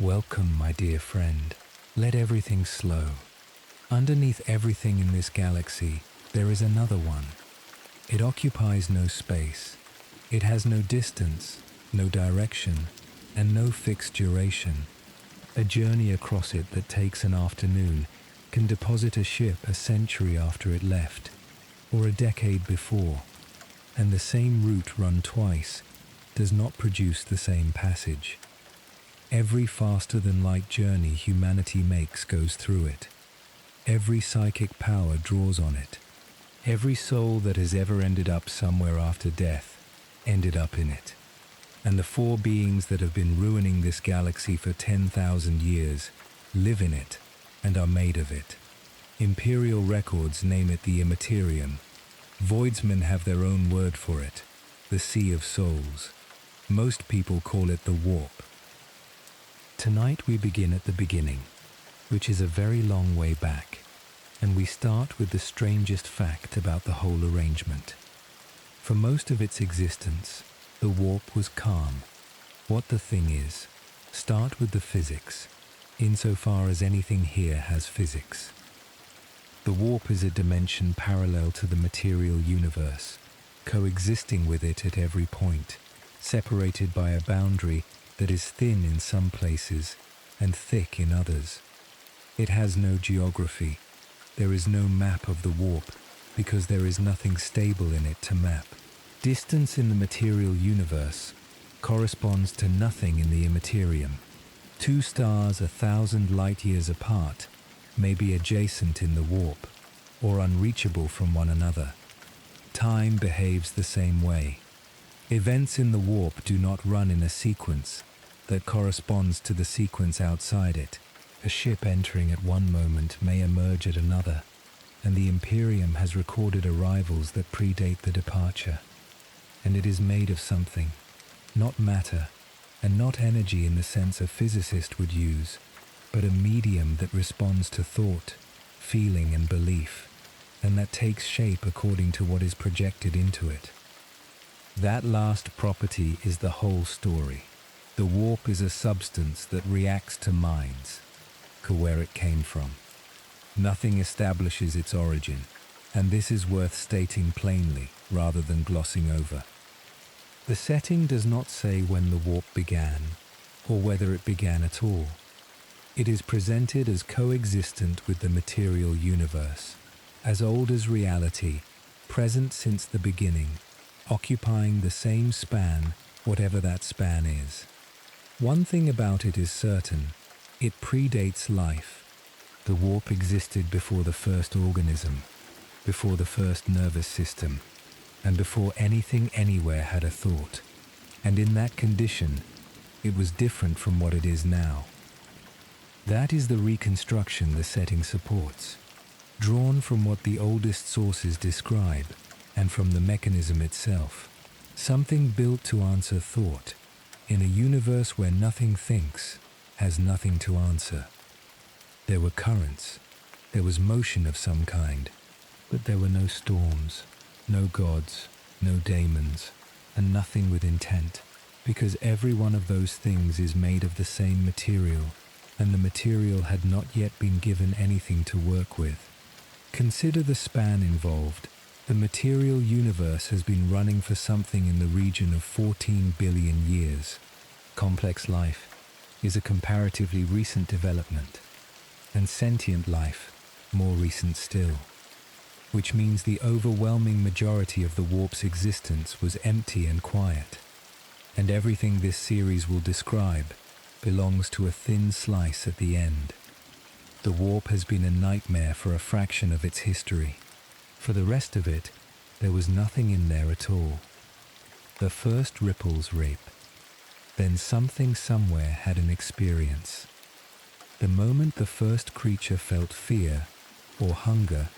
Welcome, my dear friend. Let everything slow. Underneath everything in this galaxy, there is another one. It occupies no space. It has no distance, no direction, and no fixed duration. A journey across it that takes an afternoon can deposit a ship a century after it left, or a decade before, and the same route run twice does not produce the same passage. Every faster-than-light journey humanity makes goes through it. Every psychic power draws on it. Every soul that has ever ended up somewhere after death ended up in it. And the four beings that have been ruining this galaxy for 10,000 years live in it and are made of it. Imperial records name it the Immaterium. Voidsmen have their own word for it, the Sea of Souls. Most people call it the Warp. Tonight we begin at the beginning, which is a very long way back, and we start with the strangest fact about the whole arrangement. For most of its existence, the warp was calm. What the thing is, start with the physics, insofar as anything here has physics. The warp is a dimension parallel to the material universe, coexisting with it at every point, separated by a boundary that is thin in some places and thick in others. It has no geography. There is no map of the warp because there is nothing stable in it to map. Distance in the material universe corresponds to nothing in the Immaterium. Two stars 1,000 light-years apart may be adjacent in the warp or unreachable from one another. Time behaves the same way. Events in the warp do not run in a sequence that corresponds to the sequence outside it. A ship entering at one moment may emerge at another, and the Imperium has recorded arrivals that predate the departure. And it is made of something, not matter, and not energy in the sense a physicist would use, but a medium that responds to thought, feeling, and belief, and that takes shape according to what is projected into it. That last property is the whole story. The warp is a substance that reacts to minds, to where it came from. Nothing establishes its origin, and this is worth stating plainly rather than glossing over. The setting does not say when the warp began, or whether it began at all. It is presented as coexistent with the material universe, as old as reality, present since the beginning, occupying the same span, whatever that span is. One thing about it is certain: it predates life. The warp existed before the first organism, before the first nervous system, and before anything anywhere had a thought. And in that condition, it was different from what it is now. That is the reconstruction the setting supports, drawn from what the oldest sources describe, and from the mechanism itself. Something built to answer thought, in a universe where nothing thinks, has nothing to answer. There were currents, there was motion of some kind, but there were no storms, no gods, no daemons, and nothing with intent, because every one of those things is made of the same material, and the material had not yet been given anything to work with. Consider the span involved. The material universe has been running for something in the region of 14 billion years. Complex life is a comparatively recent development, and sentient life more recent still, which means the overwhelming majority of the warp's existence was empty and quiet, and everything this series will describe belongs to a thin slice at the end. The warp has been a nightmare for a fraction of its history. For the rest of it, there was nothing in there at all. The first ripples rape. Then something somewhere had an experience. The moment the first creature felt fear, or hunger,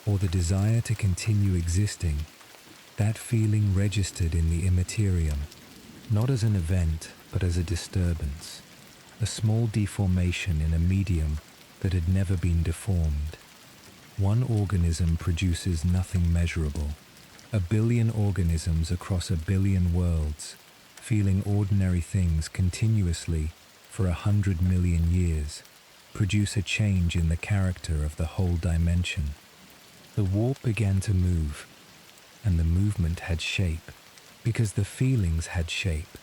or the desire to continue existing, that feeling registered in the Immaterium, not as an event, but as a disturbance, a small deformation in a medium that had never been deformed. One organism produces nothing measurable. 1 billion organisms across 1 billion worlds, feeling ordinary things continuously for 100 million years, produce a change in the character of the whole dimension. The warp began to move, and the movement had shape, because the feelings had shape.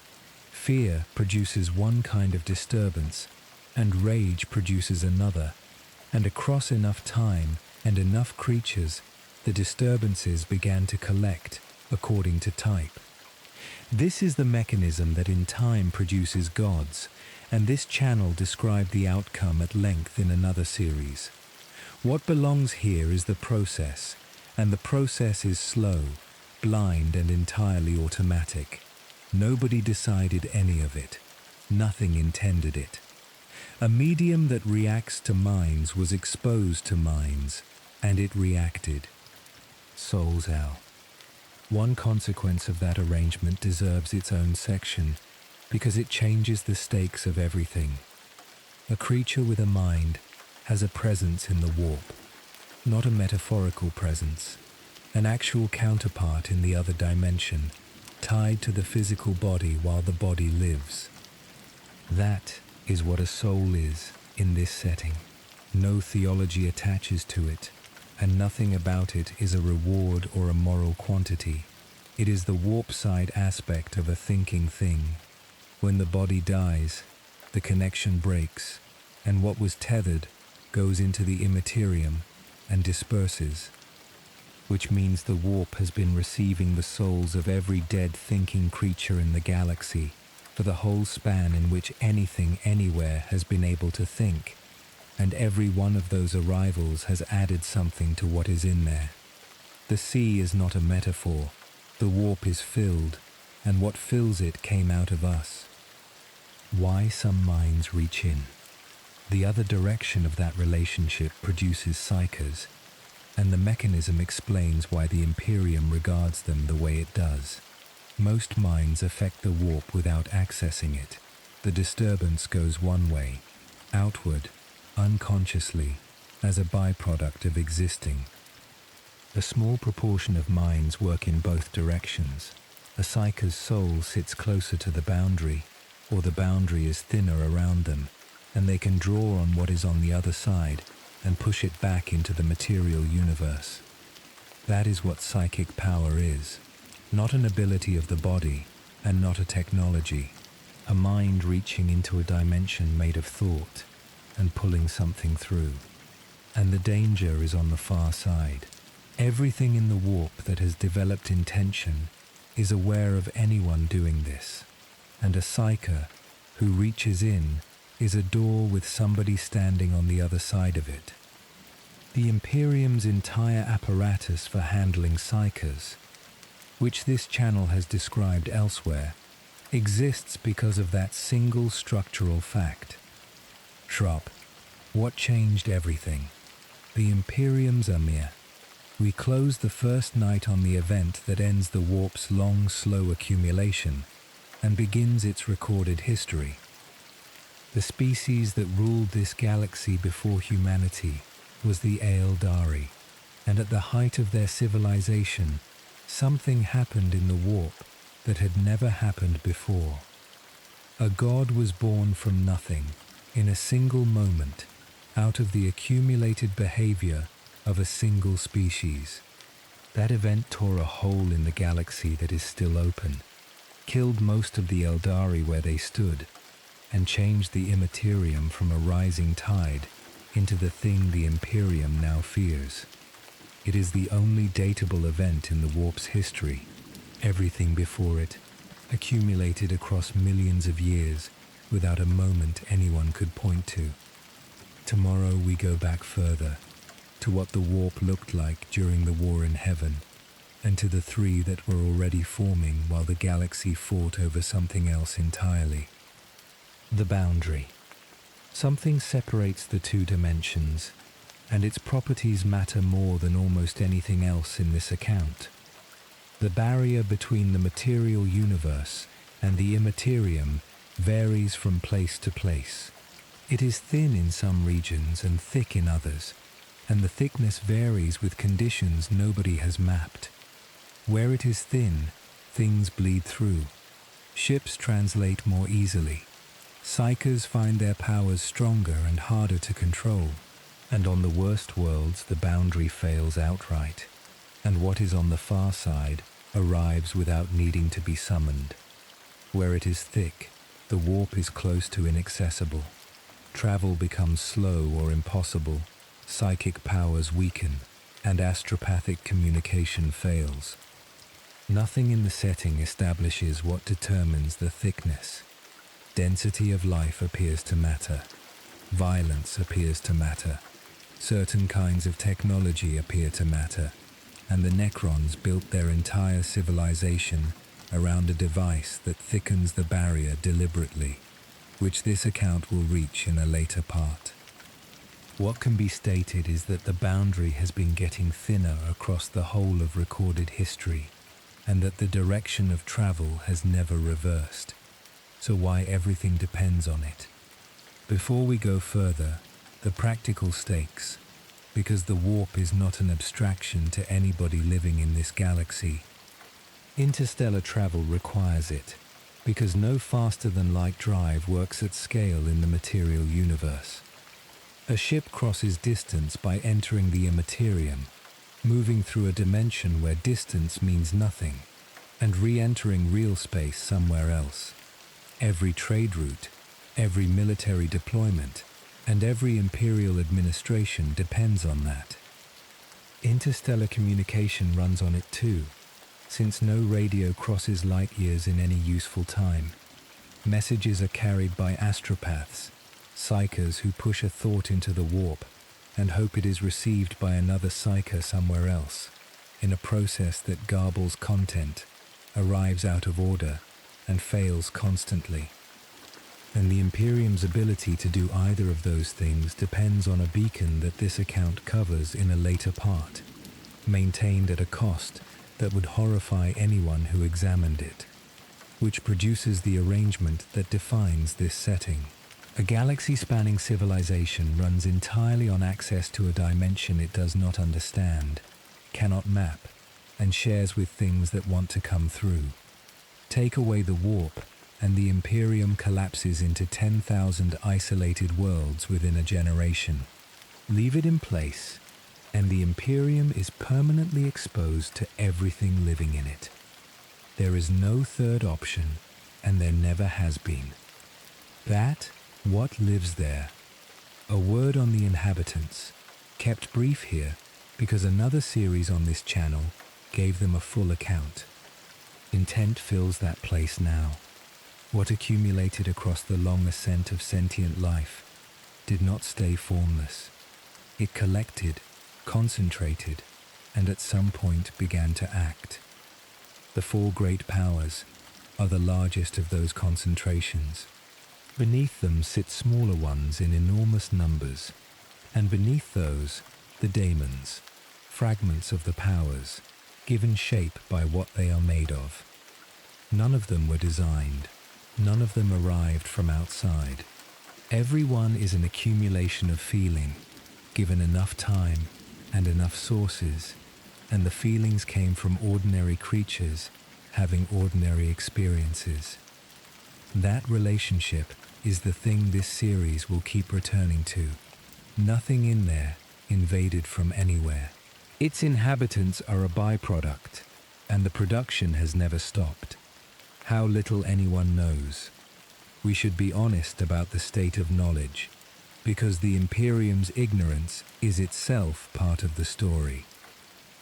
Fear produces one kind of disturbance, and rage produces another, and across enough time and enough creatures, the disturbances began to collect according to type. This is the mechanism that in time produces gods, and this channel described the outcome at length in another series. What belongs here is the process, and the process is slow, blind, and entirely automatic. Nobody decided any of it. Nothing intended it. A medium that reacts to minds was exposed to minds, and it reacted. Soul's Owl. One consequence of that arrangement deserves its own section, because it changes the stakes of everything. A creature with a mind has a presence in the warp, not a metaphorical presence, an actual counterpart in the other dimension, tied to the physical body while the body lives. That is what a soul is in this setting. No theology attaches to it, and nothing about it is a reward or a moral quantity. It is the warp side aspect of a thinking thing. When the body dies, the connection breaks, and what was tethered goes into the Immaterium and disperses, which means the warp has been receiving the souls of every dead thinking creature in the galaxy for the whole span in which anything anywhere has been able to think, and every one of those arrivals has added something to what is in there. The sea is not a metaphor. The warp is filled, and what fills it came out of us. Why some minds reach in. The other direction of that relationship produces psychers, and the mechanism explains why the Imperium regards them the way it does. Most minds affect the warp without accessing it. The disturbance goes one way, outward, unconsciously, as a byproduct of existing. A small proportion of minds work in both directions. A psycher's soul sits closer to the boundary, or the boundary is thinner around them, and they can draw on what is on the other side and push it back into the material universe. That is what psychic power is. Not an ability of the body, and not a technology. A mind reaching into a dimension made of thought, and pulling something through. And the danger is on the far side. Everything in the warp that has developed intention is aware of anyone doing this, and a psyker who reaches in is a door with somebody standing on the other side of it. The Imperium's entire apparatus for handling psychers, which this channel has described elsewhere, exists because of that single structural fact. Shrub. What changed everything? The Imperium's Amir. We close the first night on the event that ends the warp's long, slow accumulation and begins its recorded history. The species that ruled this galaxy before humanity was the Aeldari, and at the height of their civilization, something happened in the warp that had never happened before. A god was born from nothing, in a single moment, out of the accumulated behavior of a single species. That event tore a hole in the galaxy that is still open, killed most of the Eldari where they stood, and changed the Immaterium from a rising tide into the thing the Imperium now fears. It is the only datable event in the warp's history. Everything before it, accumulated across millions of years without a moment anyone could point to. Tomorrow we go back further, to what the warp looked like during the war in heaven, and to the three that were already forming while the galaxy fought over something else entirely. The boundary. Something separates the two dimensions, and its properties matter more than almost anything else in this account. The barrier between the material universe and the Immaterium varies from place to place. It is thin in some regions and thick in others, and the thickness varies with conditions nobody has mapped. Where it is thin, things bleed through. Ships translate more easily. Psychers find their powers stronger and harder to control, and on the worst worlds the boundary fails outright, and what is on the far side arrives without needing to be summoned. Where it is thick, the warp is close to inaccessible. Travel becomes slow or impossible, psychic powers weaken, and astropathic communication fails. Nothing in the setting establishes what determines the thickness. Density of life appears to matter. Violence appears to matter. Certain kinds of technology appear to matter, and the Necrons built their entire civilization around a device that thickens the barrier deliberately, which this account will reach in a later part. What can be stated is that the boundary has been getting thinner across the whole of recorded history, and that the direction of travel has never reversed, so why everything depends on it. Before we go further, the practical stakes, because the warp is not an abstraction to anybody living in this galaxy. Interstellar travel requires it, because no faster-than-light drive works at scale in the material universe. A ship crosses distance by entering the Immaterium, moving through a dimension where distance means nothing, and re-entering real space somewhere else. Every trade route, every military deployment, and every imperial administration depends on that. Interstellar communication runs on it too, since no radio crosses light years in any useful time. Messages are carried by astropaths, psychers who push a thought into the warp and hope it is received by another psyker somewhere else, in a process that garbles content, arrives out of order, and fails constantly. And the Imperium's ability to do either of those things depends on a beacon that this account covers in a later part, maintained at a cost that would horrify anyone who examined it, which produces the arrangement that defines this setting. A galaxy-spanning civilization runs entirely on access to a dimension it does not understand, cannot map, and shares with things that want to come through. Take away the warp, and the Imperium collapses into 10,000 isolated worlds within a generation. Leave it in place, and the Imperium is permanently exposed to everything living in it. There is no third option, and there never has been. What lives there? A word on the inhabitants, kept brief here because another series on this channel gave them a full account. Intent fills that place now. What accumulated across the long ascent of sentient life did not stay formless. It collected, concentrated, and at some point began to act. The four great powers are the largest of those concentrations. Beneath them sit smaller ones in enormous numbers, and beneath those, the daemons, fragments of the powers, given shape by what they are made of. None of them were designed. None of them arrived from outside. Every one is an accumulation of feeling, given enough time and enough sources, and the feelings came from ordinary creatures having ordinary experiences. That relationship is the thing this series will keep returning to. Nothing in there invaded from anywhere. Its inhabitants are a byproduct, and the production has never stopped. How little anyone knows. We should be honest about the state of knowledge, because the Imperium's ignorance is itself part of the story.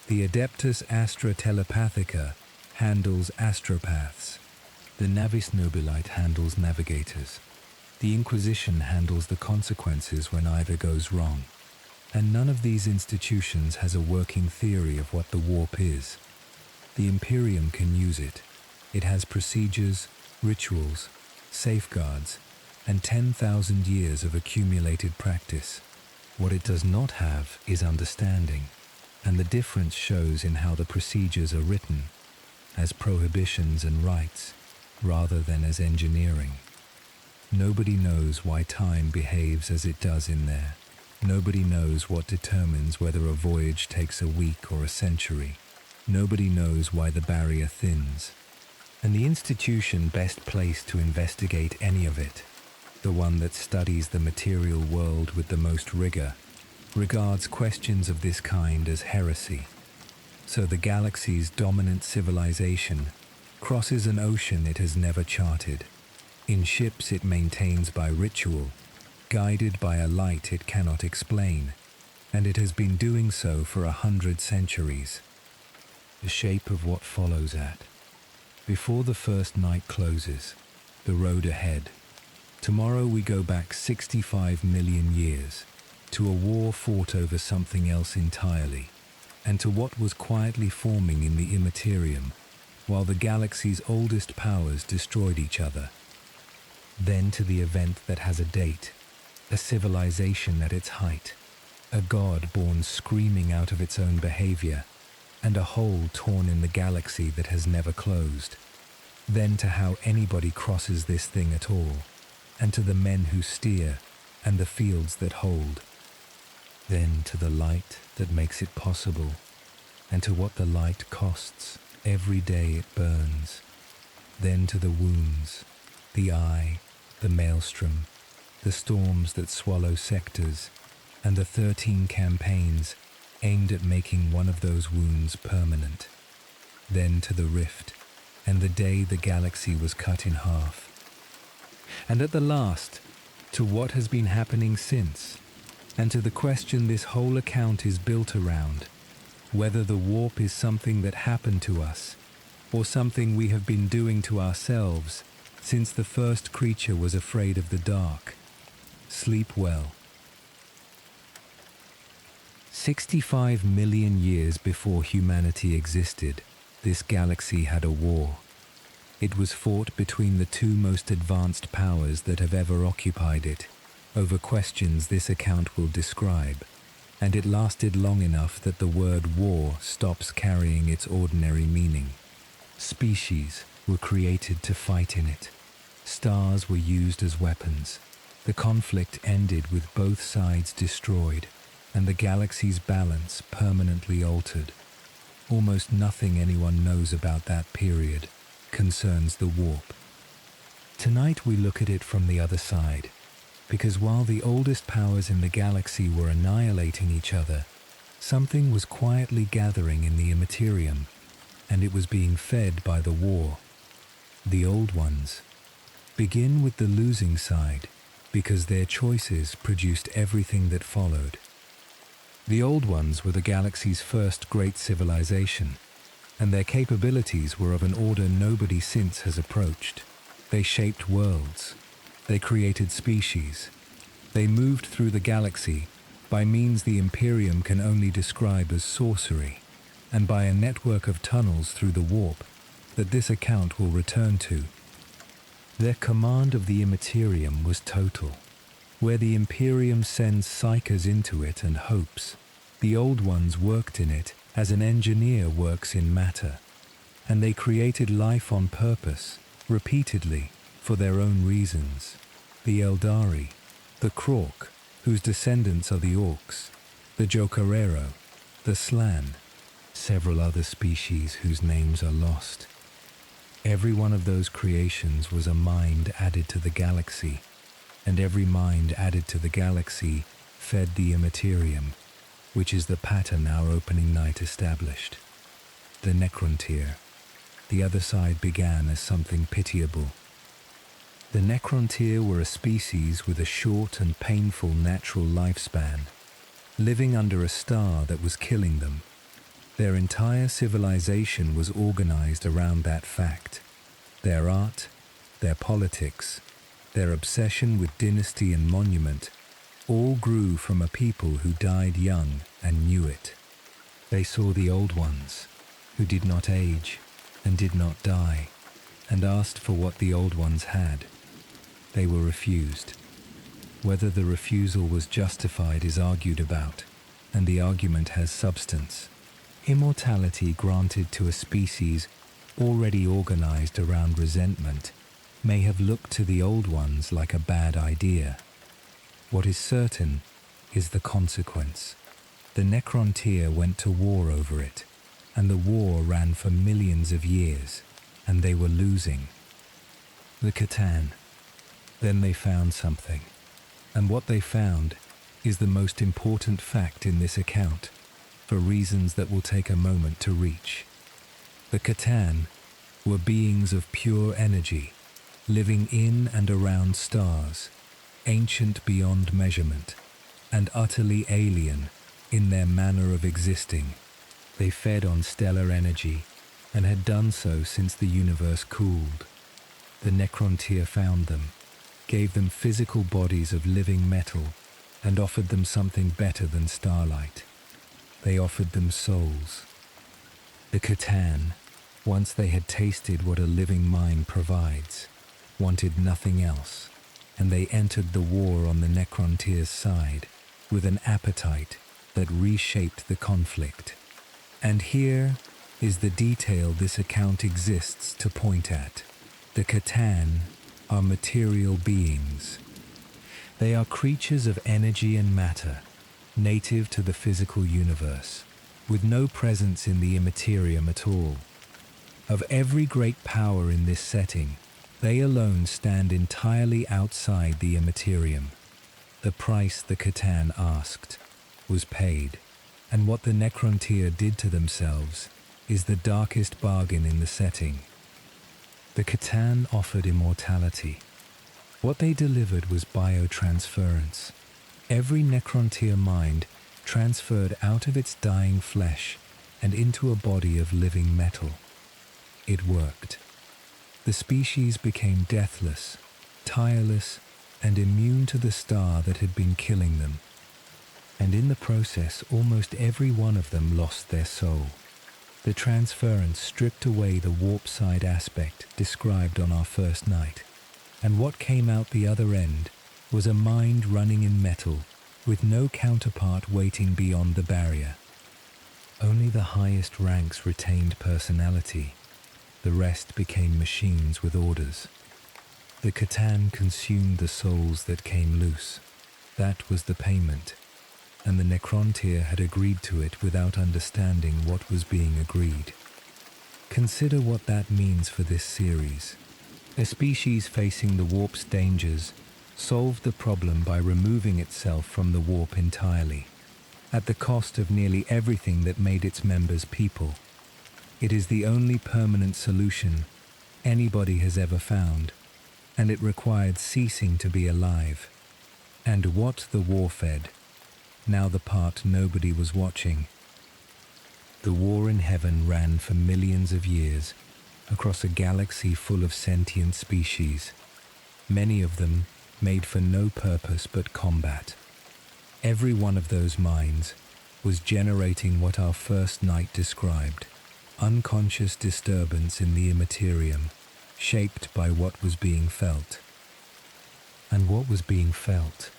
The Adeptus Astra Telepathica handles astropaths. The Navis Nobilite handles navigators. The Inquisition handles the consequences when either goes wrong. And none of these institutions has a working theory of what the warp is. The Imperium can use it. It has procedures, rituals, safeguards, and 10,000 years of accumulated practice. What it does not have is understanding, and the difference shows in how the procedures are written, as prohibitions and rights, rather than as engineering. Nobody knows why time behaves as it does in there. Nobody knows what determines whether a voyage takes a week or a century. Nobody knows why the barrier thins. And the institution best placed to investigate any of it the one that studies the material world with the most rigor, regards questions of this kind as heresy. So the galaxy's dominant civilization crosses an ocean it has never charted. In ships it maintains by ritual, guided by a light it cannot explain, and it has been doing so for 100 centuries. The shape of what follows at. Before the first night closes, the road ahead. Tomorrow we go back 65 million years, to a war fought over something else entirely, and to what was quietly forming in the Immaterium, while the galaxy's oldest powers destroyed each other. Then to the event that has a date, a civilization at its height, a god born screaming out of its own behavior, and a hole torn in the galaxy that has never closed. Then to how anybody crosses this thing at all, and to the men who steer, and the fields that hold. Then to the light that makes it possible, and to what the light costs every day it burns. Then to the wounds, the eye, the maelstrom, the storms that swallow sectors, and the 13 campaigns aimed at making one of those wounds permanent. Then to the rift, and the day the galaxy was cut in half. And at the last, to what has been happening since, and to the question this whole account is built around, whether the warp is something that happened to us, or something we have been doing to ourselves since the first creature was afraid of the dark. Sleep well. 65 million years before humanity existed, this galaxy had a war. It was fought between the two most advanced powers that have ever occupied it, over questions this account will describe, and it lasted long enough that the word war stops carrying its ordinary meaning. Species were created to fight in it. Stars were used as weapons. The conflict ended with both sides destroyed, and the galaxy's balance permanently altered. Almost nothing anyone knows about that period concerns the warp. Tonight we look at it from the other side, because while the oldest powers in the galaxy were annihilating each other, something was quietly gathering in the Immaterium, and it was being fed by the war. The old ones begin with the losing side, because their choices produced everything that followed. The old ones were the galaxy's first great civilization, and their capabilities were of an order nobody since has approached. They shaped worlds. They created species. They moved through the galaxy by means the Imperium can only describe as sorcery, and by a network of tunnels through the warp that this account will return to. Their command of the Immaterium was total. Where the Imperium sends psychers into it and hopes, the old ones worked in it as an engineer works in matter, and they created life on purpose, repeatedly, for their own reasons. The Eldari, the Krork, whose descendants are the Orcs, the Jokerero, the Slan, several other species whose names are lost. Every one of those creations was a mind added to the galaxy, and every mind added to the galaxy fed the Immaterium, which is the pattern our opening night established. The Necrontyr. The other side began as something pitiable. The Necrontyr were a species with a short and painful natural lifespan, living under a star that was killing them. Their entire civilization was organized around that fact. Their art, their politics, their obsession with dynasty and monument, all grew from a people who died young and knew it. They saw the old ones, who did not age and did not die, and asked for what the old ones had. They were refused. Whether the refusal was justified is argued about, and the argument has substance. Immortality granted to a species already organized around resentment may have looked to the old ones like a bad idea. What is certain is the consequence. The Necrontyr went to war over it, and the war ran for millions of years, and they were losing. The Catan. Then they found something, and what they found is the most important fact in this account, for reasons that will take a moment to reach. The Catan were beings of pure energy, living in and around stars, ancient beyond measurement, and utterly alien in their manner of existing. They fed on stellar energy, and had done so since the universe cooled. The Necrontyr found them, gave them physical bodies of living metal, and offered them something better than starlight. They offered them souls. The Catan, once they had tasted what a living mind provides, wanted nothing else, and they entered the war on the Necrontyr's side with an appetite that reshaped the conflict. And here is the detail this account exists to point at. The Catan are material beings. They are creatures of energy and matter, native to the physical universe, with no presence in the Immaterium at all. Of every great power in this setting, they alone stand entirely outside the Immaterium. The price the Catan asked was paid, and what the Necrontyr did to themselves is the darkest bargain in the setting. The Catan offered immortality. What they delivered was biotransference. Every Necrontyr mind transferred out of its dying flesh and into a body of living metal. It worked. The species became deathless, tireless, and immune to the star that had been killing them. And in the process, almost every one of them lost their soul. The transference stripped away the warp-side aspect described on our first night, and what came out the other end was a mind running in metal, with no counterpart waiting beyond the barrier. Only the highest ranks retained personality. The rest became machines with orders. The Catan consumed the souls that came loose. That was the payment, and the Necrontyr had agreed to it without understanding what was being agreed. Consider what that means for this series. A species facing the warp's dangers solved the problem by removing itself from the warp entirely, at the cost of nearly everything that made its members people. It is the only permanent solution anybody has ever found, and it required ceasing to be alive. And what the war fed, now the part nobody was watching. The war in heaven ran for millions of years, across a galaxy full of sentient species, many of them made for no purpose but combat. Every one of those minds was generating what our first night described, unconscious disturbance in the Immaterium, shaped by what was being felt. And what was being felt,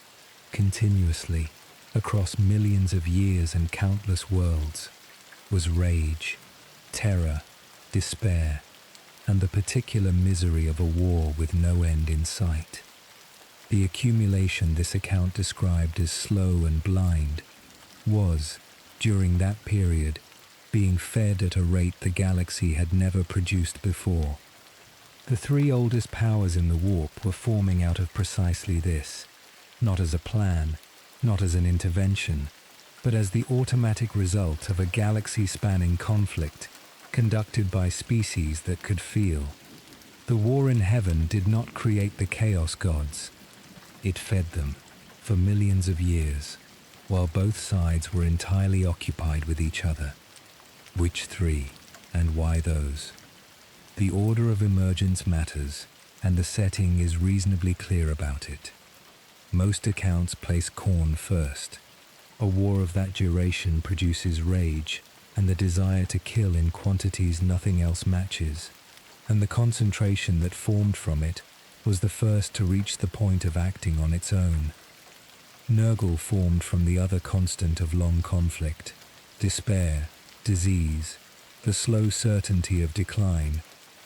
continuously, across millions of years and countless worlds, was rage, terror, despair, and the particular misery of a war with no end in sight. The accumulation this account described as slow and blind was, during that period, being fed at a rate the galaxy had never produced before. The three oldest powers in the warp were forming out of precisely this, not as a plan, not as an intervention, but as the automatic result of a galaxy-spanning conflict conducted by species that could feel. The war in heaven did not create the chaos gods. It fed them, for millions of years, while both sides were entirely occupied with each other. Which three, and why those? The order of emergence matters, and the setting is reasonably clear about it. Most accounts place Khorne first. A war of that duration produces rage and the desire to kill in quantities nothing else matches, and the concentration that formed from it was the first to reach the point of acting on its own. Nurgle formed from the other constant of long conflict, despair, disease, the slow certainty of decline,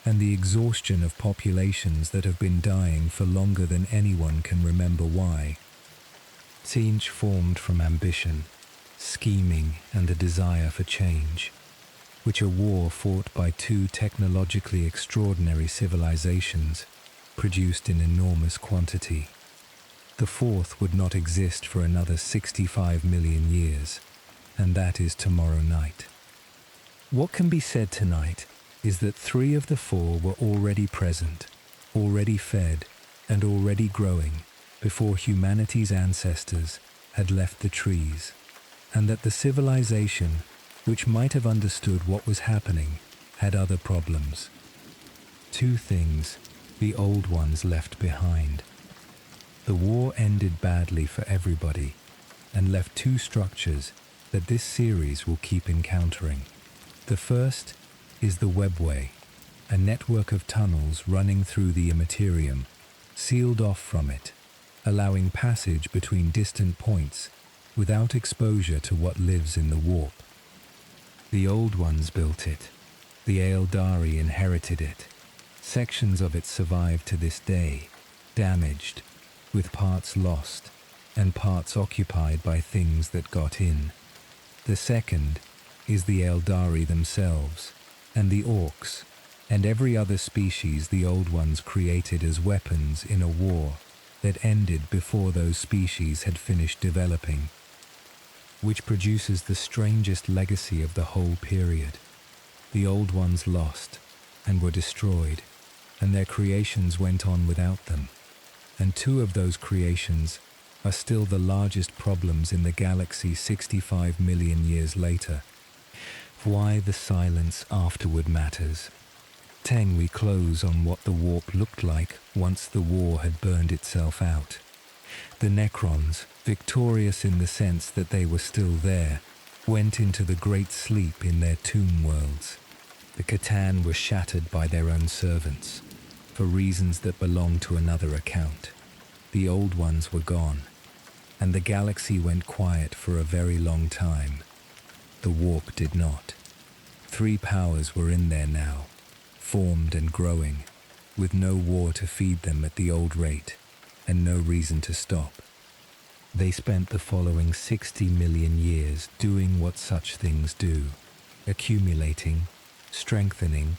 and the exhaustion of populations that have been dying for longer than anyone can remember why. Tzeentch formed from ambition, scheming, and a desire for change, which a war fought by two technologically extraordinary civilizations produced in enormous quantity. The fourth would not exist for another 65 million years, and that is tomorrow night. What can be said tonight is that 3 of the 4 were already present, already fed, and already growing before humanity's ancestors had left the trees, and that the civilization, which might have understood what was happening, had other problems. 2 things the old ones left behind. The war ended badly for everybody and left 2 structures that this series will keep encountering. The first is the webway, a network of tunnels running through the Immaterium, sealed off from it, allowing passage between distant points without exposure to what lives in the warp. The old ones built it. The Aeldari inherited it. Sections of it survive to this day, damaged, with parts lost and parts occupied by things that got in. The second is the Aeldari themselves, and the orcs, and every other species the old ones created as weapons in a war that ended before those species had finished developing, which produces the strangest legacy of the whole period. The old ones lost and were destroyed, and their creations went on without them. And 2 of those creations are still the largest problems in the galaxy 65 million years later. Why the silence afterward matters. We close on what the warp looked like once the war had burned itself out. The Necrons, victorious in the sense that they were still there, went into the great sleep in their tomb worlds. The Catan were shattered by their own servants, for reasons that belong to another account. The old ones were gone, and the galaxy went quiet for a very long time. The warp did not. 3 powers were in there now, formed and growing, with no war to feed them at the old rate, and no reason to stop. They spent the following 60 million years doing what such things do, accumulating, strengthening,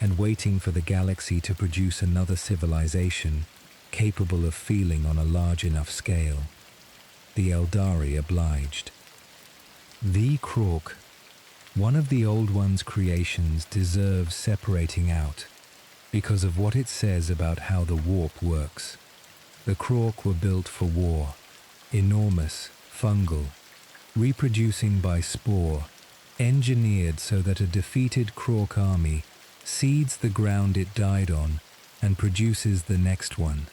and waiting for the galaxy to produce another civilization capable of feeling on a large enough scale. The Aeldari obliged. The Krork, one of the Old One's creations, deserves separating out because of what it says about how the warp works. The Krork were built for war, enormous, fungal, reproducing by spore, engineered so that a defeated Krork army seeds the ground it died on and produces the next one.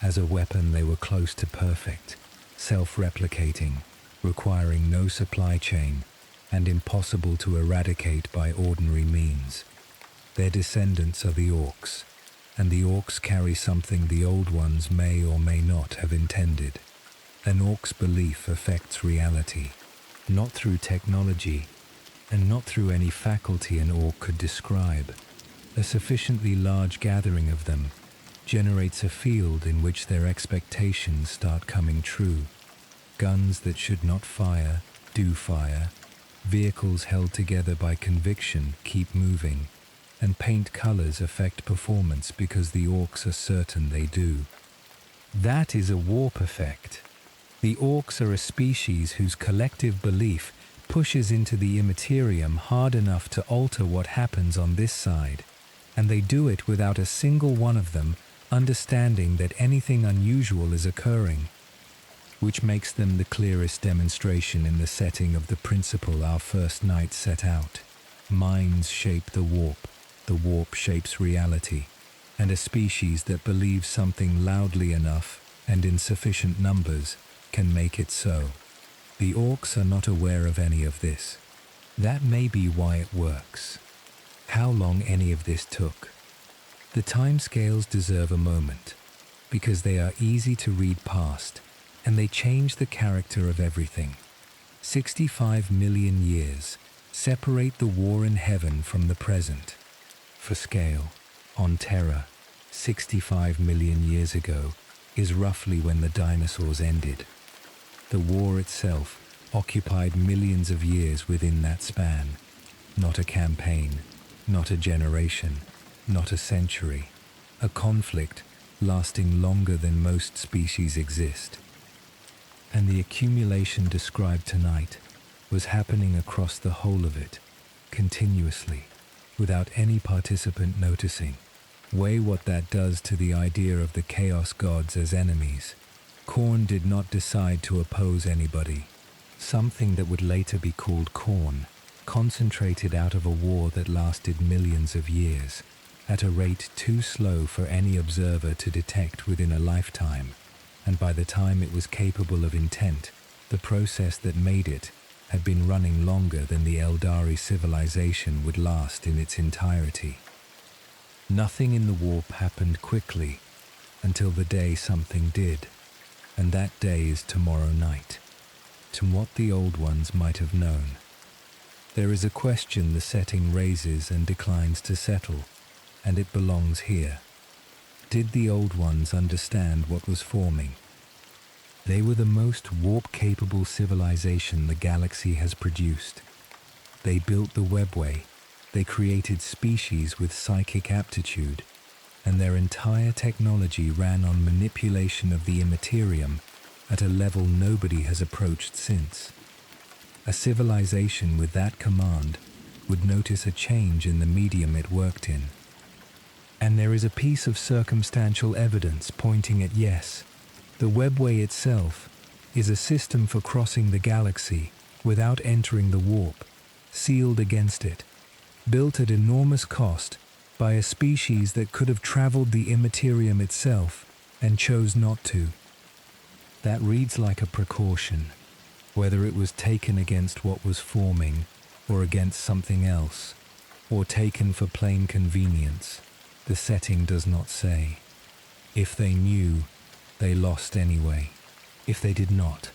As a weapon they were close to perfect, self-replicating, requiring no supply chain, and impossible to eradicate by ordinary means. Their descendants are the orcs, and the orcs carry something the old ones may or may not have intended. An orc's belief affects reality, not through technology, and not through any faculty an orc could describe. A sufficiently large gathering of them generates a field in which their expectations start coming true. Guns that should not fire, do fire. Vehicles held together by conviction keep moving, and paint colors affect performance because the orcs are certain they do. That is a warp effect. The orcs are a species whose collective belief pushes into the Immaterium hard enough to alter what happens on this side, and they do it without a single one of them understanding that anything unusual is occurring, which makes them the clearest demonstration in the setting of the principle our first night set out. Minds shape the warp shapes reality, and a species that believes something loudly enough and in sufficient numbers can make it so. The orcs are not aware of any of this. That may be why it works. How long any of this took. The timescales deserve a moment, because they are easy to read past, and they change the character of everything. 65 million years separate the war in heaven from the present. For scale, on Terra, 65 million years ago is roughly when the dinosaurs ended. The war itself occupied millions of years within that span. Not a campaign, not a generation, not a century. A conflict lasting longer than most species exist. And the accumulation described tonight was happening across the whole of it, continuously, without any participant noticing. Weigh what that does to the idea of the chaos gods as enemies. Khorne did not decide to oppose anybody. Something that would later be called Khorne concentrated out of a war that lasted millions of years, at a rate too slow for any observer to detect within a lifetime, and by the time it was capable of intent, the process that made it had been running longer than the Eldari civilization would last in its entirety. Nothing in the warp happened quickly until the day something did, and that day is tomorrow night, to what the Old Ones might have known. There is a question the setting raises and declines to settle, and it belongs here. Did the Old Ones understand what was forming? They were the most warp-capable civilization the galaxy has produced. They built the webway, they created species with psychic aptitude, and their entire technology ran on manipulation of the Immaterium at a level nobody has approached since. A civilization with that command would notice a change in the medium it worked in. And there is a piece of circumstantial evidence pointing at yes, the webway itself is a system for crossing the galaxy without entering the warp, sealed against it, built at enormous cost by a species that could have traveled the Immaterium itself and chose not to. That reads like a precaution. Whether it was taken against what was forming, or against something else, or taken for plain convenience, the setting does not say. If they knew, they lost anyway. If they did not,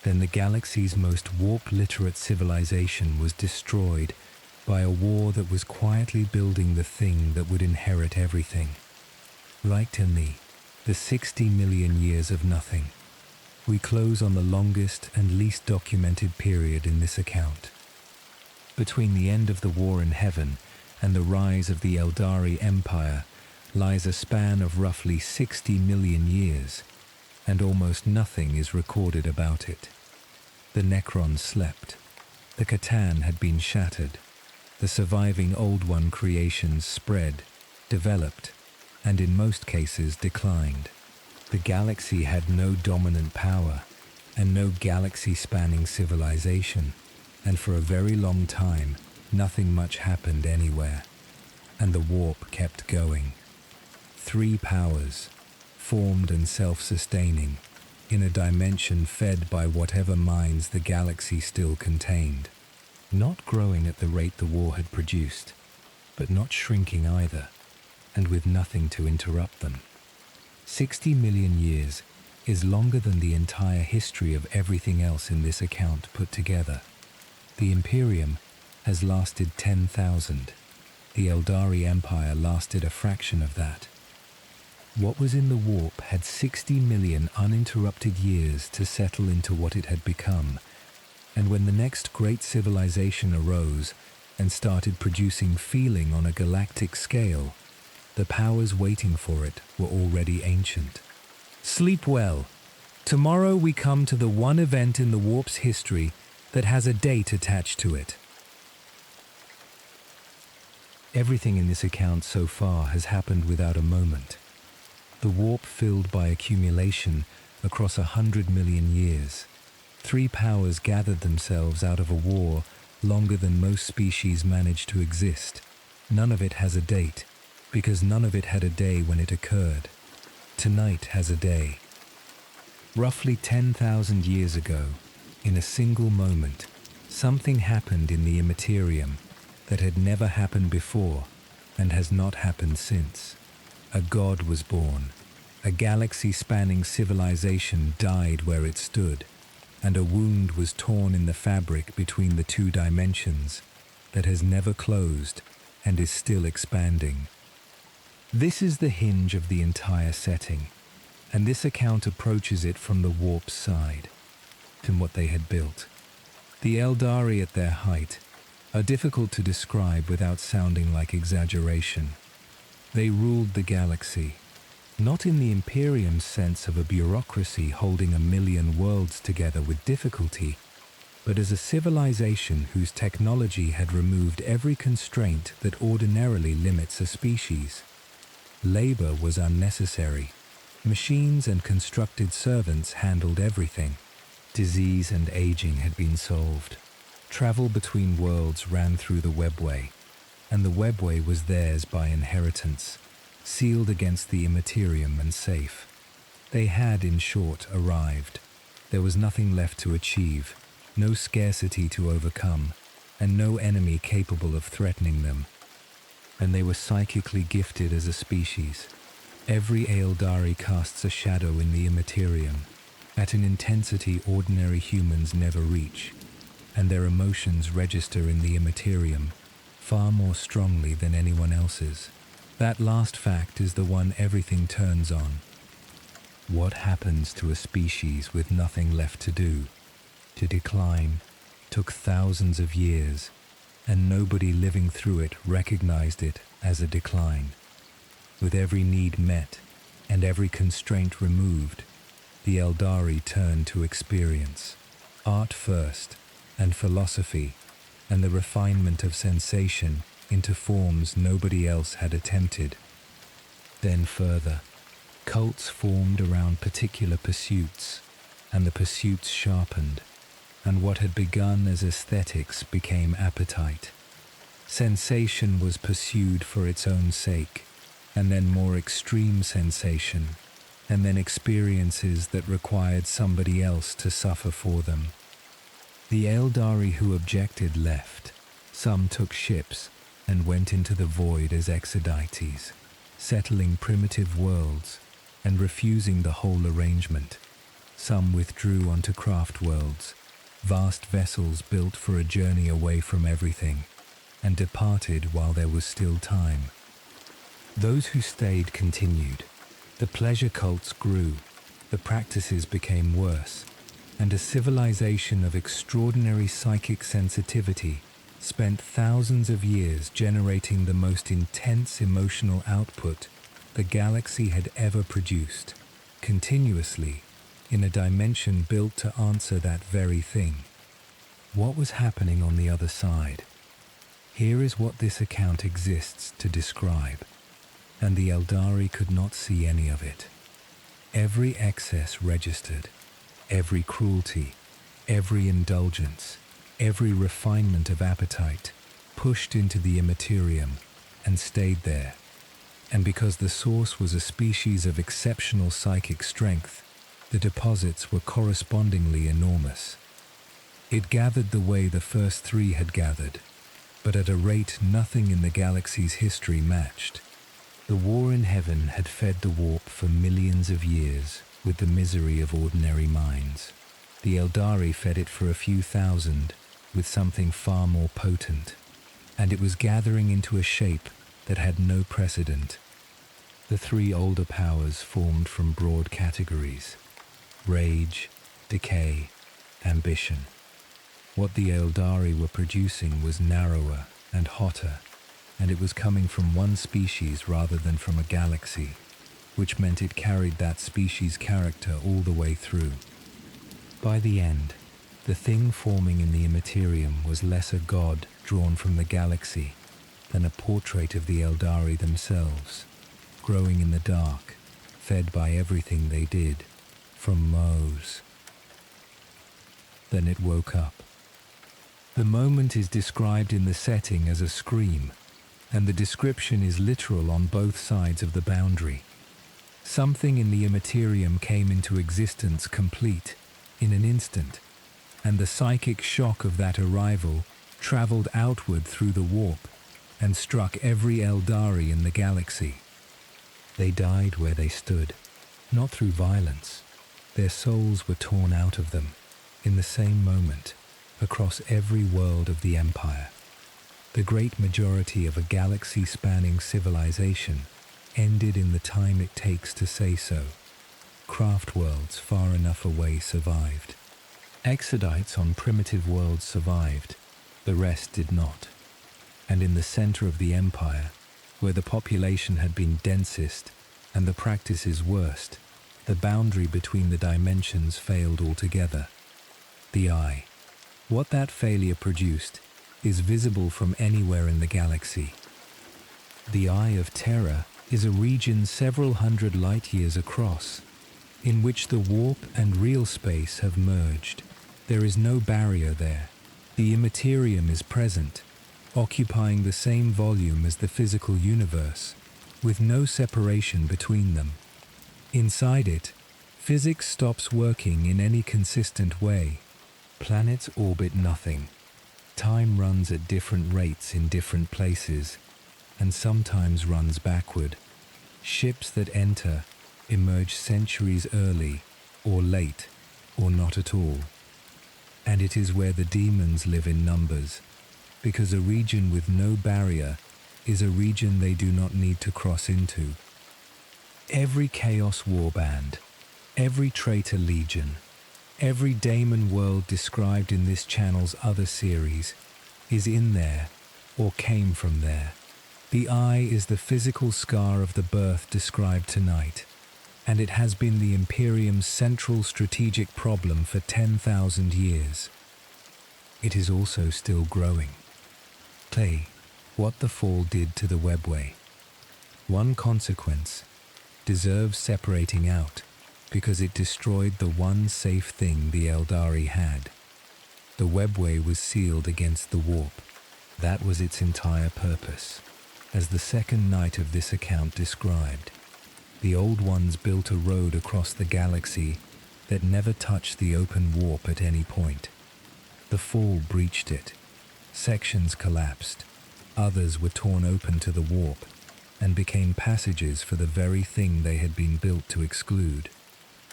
then the galaxy's most warp-literate civilization was destroyed by a war that was quietly building the thing that would inherit everything. Like to me, the 60 million years of nothing. We close on the longest and least documented period in this account. Between the end of the war in heaven and the rise of the Eldari Empire lies a span of roughly 60 million years, and almost nothing is recorded about it. The Necrons slept. The Catan had been shattered. The surviving Old One creations spread, developed, and in most cases declined. The galaxy had no dominant power and no galaxy-spanning civilization, and for a very long time, nothing much happened anywhere, and the warp kept going. 3 powers, formed and self-sustaining, in a dimension fed by whatever minds the galaxy still contained, not growing at the rate the war had produced, but not shrinking either, and with nothing to interrupt them. 60 million years is longer than the entire history of everything else in this account put together. The Imperium has lasted 10,000. The Eldari Empire lasted a fraction of that. What was in the warp had 60 million uninterrupted years to settle into what it had become, and when the next great civilization arose and started producing feeling on a galactic scale, the powers waiting for it were already ancient. Sleep well. Tomorrow we come to the one event in the warp's history that has a date attached to it. Everything in this account so far has happened without a moment. The warp filled by accumulation across 100 million years. 3 powers gathered themselves out of a war longer than most species managed to exist. None of it has a date, because none of it had a day when it occurred. Tonight has a day. Roughly 10,000 years ago, in a single moment, something happened in the Immaterium that had never happened before and has not happened since. A god was born. A galaxy-spanning civilization died where it stood, and a wound was torn in the fabric between the 2 dimensions that has never closed and is still expanding. This is the hinge of the entire setting, and this account approaches it from the warp's side, from what they had built. The Eldari at their height are difficult to describe without sounding like exaggeration. They ruled the galaxy. Not in the Imperium's sense of a bureaucracy holding a million worlds together with difficulty, but as a civilization whose technology had removed every constraint that ordinarily limits a species. Labor was unnecessary. Machines and constructed servants handled everything. Disease and aging had been solved. Travel between worlds ran through the webway, and the webway was theirs by inheritance, sealed against the Immaterium and safe. They had, in short, arrived. There was nothing left to achieve, no scarcity to overcome, and no enemy capable of threatening them. And they were psychically gifted as a species. Every Eldari casts a shadow in the Immaterium, at an intensity ordinary humans never reach, and their emotions register in the Immaterium far more strongly than anyone else's. That last fact is the one everything turns on. What happens to a species with nothing left to do? To decline took thousands of years, and nobody living through it recognized it as a decline. With every need met and every constraint removed, the Eldari turned to experience, art first, and philosophy, and the refinement of sensation into forms nobody else had attempted. Then further, cults formed around particular pursuits, and the pursuits sharpened, and what had begun as aesthetics became appetite. Sensation was pursued for its own sake, and then more extreme sensation, and then experiences that required somebody else to suffer for them. The Eldari who objected left. Some took ships and went into the void as exodites, settling primitive worlds and refusing the whole arrangement. Some withdrew onto craft worlds, vast vessels built for a journey away from everything, and departed while there was still time. Those who stayed continued. The pleasure cults grew, the practices became worse, and a civilization of extraordinary psychic sensitivity spent thousands of years generating the most intense emotional output the galaxy had ever produced, continuously, in a dimension built to answer that very thing. What was happening on the other side? Here is what this account exists to describe, and the Eldari could not see any of it. Every excess registered, every cruelty, every indulgence, every refinement of appetite pushed into the Immaterium and stayed there. And because the source was a species of exceptional psychic strength, the deposits were correspondingly enormous. It gathered the way the first three had gathered, but at a rate nothing in the galaxy's history matched. The war in heaven had fed the warp for millions of years with the misery of ordinary minds. The Eldari fed it for a few thousand with something far more potent, and it was gathering into a shape that had no precedent. The three older powers formed from broad categories: rage, decay, ambition. What the Eldari were producing was narrower and hotter, and it was coming from one species rather than from a galaxy, which meant it carried that species' character all the way through. By the end, the thing forming in the Immaterium was less a god drawn from the galaxy than a portrait of the Eldari themselves, growing in the dark, fed by everything they did, from Mose. Then it woke up. The moment is described in the setting as a scream, and the description is literal on both sides of the boundary. Something in the Immaterium came into existence complete, in an instant, and the psychic shock of that arrival traveled outward through the warp and struck every Eldari in the galaxy. They died where they stood, not through violence. Their souls were torn out of them, in the same moment, across every world of the Empire. The great majority of a galaxy-spanning civilization ended in the time it takes to say so. Craft worlds far enough away survived. Exodites on primitive worlds survived, the rest did not. And in the center of the Empire, where the population had been densest And the practice is worst. The boundary between the dimensions failed altogether. The eye. What that failure produced is visible from anywhere in the galaxy. The eye of Terra is a region several hundred light-years across, in which the warp and real space have merged. There is no barrier there. The Immaterium is present, occupying the same volume as the physical universe, with no separation between them. Inside it, physics stops working in any consistent way. Planets orbit nothing. Time runs at different rates in different places, and sometimes runs backward. Ships that enter emerge centuries early, or late, or not at all. And it is where the demons live in numbers, because a region with no barrier is a region they do not need to cross into. Every Chaos Warband, every Traitor Legion, every Daemon world described in this channel's other series is in there, or came from there. The eye is the physical scar of the birth described tonight, and it has been the Imperium's central strategic problem for 10,000 years. It is also still growing. Clay, what the fall did to the webway. One consequence deserves separating out, because it destroyed the one safe thing the Eldari had. The webway was sealed against the warp. That was its entire purpose. As the second night of this account described, the Old Ones built a road across the galaxy that never touched the open warp at any point. The fall breached it. Sections collapsed. Others were torn open to the warp and became passages for the very thing they had been built to exclude.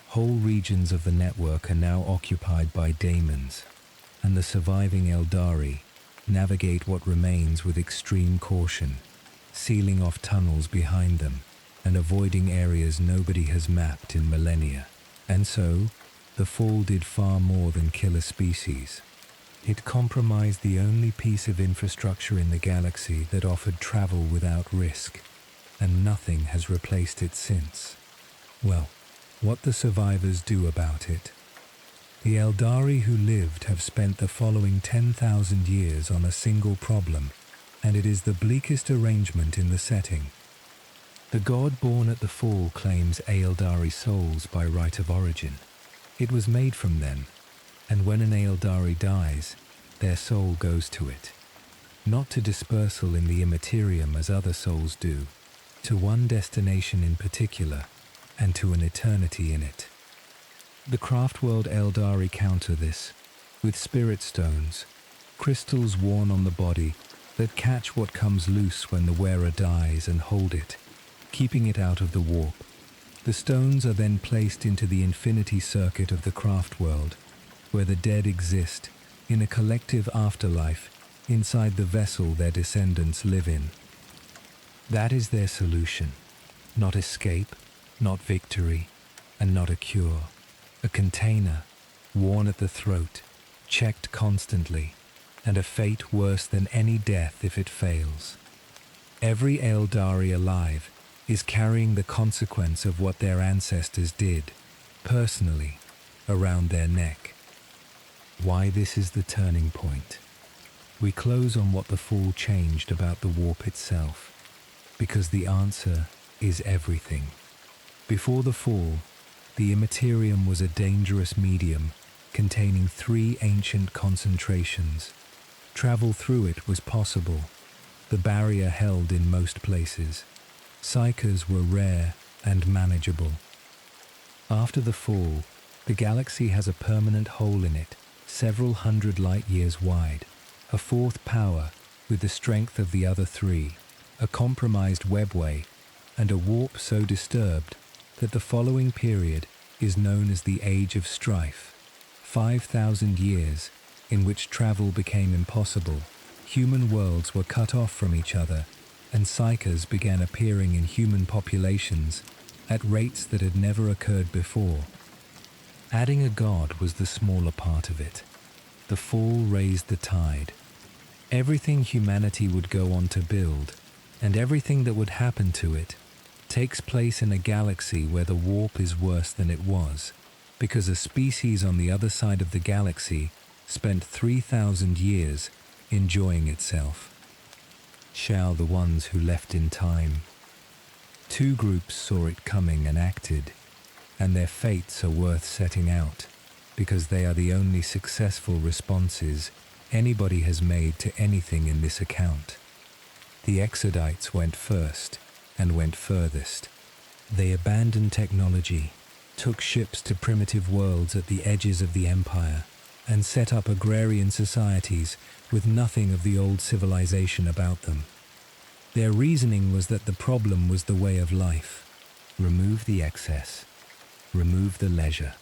Whole regions of the network are now occupied by daemons, and the surviving Eldari navigate what remains with extreme caution, sealing off tunnels behind them and avoiding areas nobody has mapped in millennia. And so, the fall did far more than kill a species. It compromised the only piece of infrastructure in the galaxy that offered travel without risk, and nothing has replaced it since. Well, what the survivors do about it. The Eldari who lived have spent the following 10,000 years on a single problem, and it is the bleakest arrangement in the setting. The god born at the fall claims Eldari souls by right of origin. It was made from them, and when an Eldari dies, their soul goes to it. Not to dispersal in the Immaterium as other souls do, to one destination in particular, and to an eternity in it. The Craftworld Eldari counter this with spirit stones, crystals worn on the body that catch what comes loose when the wearer dies and hold it, keeping it out of the warp. The stones are then placed into the infinity circuit of the Craftworld, where the dead exist in a collective afterlife inside the vessel their descendants live in. That is their solution. Not escape, not victory, and not a cure. A container, worn at the throat, checked constantly, and a fate worse than any death if it fails. Every Eldari alive is carrying the consequence of what their ancestors did, personally, around their neck. Why this is the turning point. We close on what the fall changed about the warp itself, because the answer is everything. Before the fall, the Immaterium was a dangerous medium containing 3 ancient concentrations. Travel through it was possible, the barrier held in most places. Psychers were rare and manageable. After the fall, the galaxy has a permanent hole in it, several hundred light-years wide, a 4th power with the strength of the other 3, a compromised webway, and a warp so disturbed that the following period is known as the Age of Strife. 5,000 years in which travel became impossible, human worlds were cut off from each other, and psychers began appearing in human populations at rates that had never occurred before. Adding a god was the smaller part of it. The fall raised the tide. Everything humanity would go on to build, and everything that would happen to it, takes place in a galaxy where the warp is worse than it was, because a species on the other side of the galaxy spent 3,000 years enjoying itself. Shall the ones who left in time. Two groups saw it coming and acted, and their fates are worth setting out, because they are the only successful responses anybody has made to anything in this account. The Exodites went first and went furthest. They abandoned technology, took ships to primitive worlds at the edges of the empire, and set up agrarian societies with nothing of the old civilization about them. Their reasoning was that the problem was the way of life. Remove the excess, remove the leisure,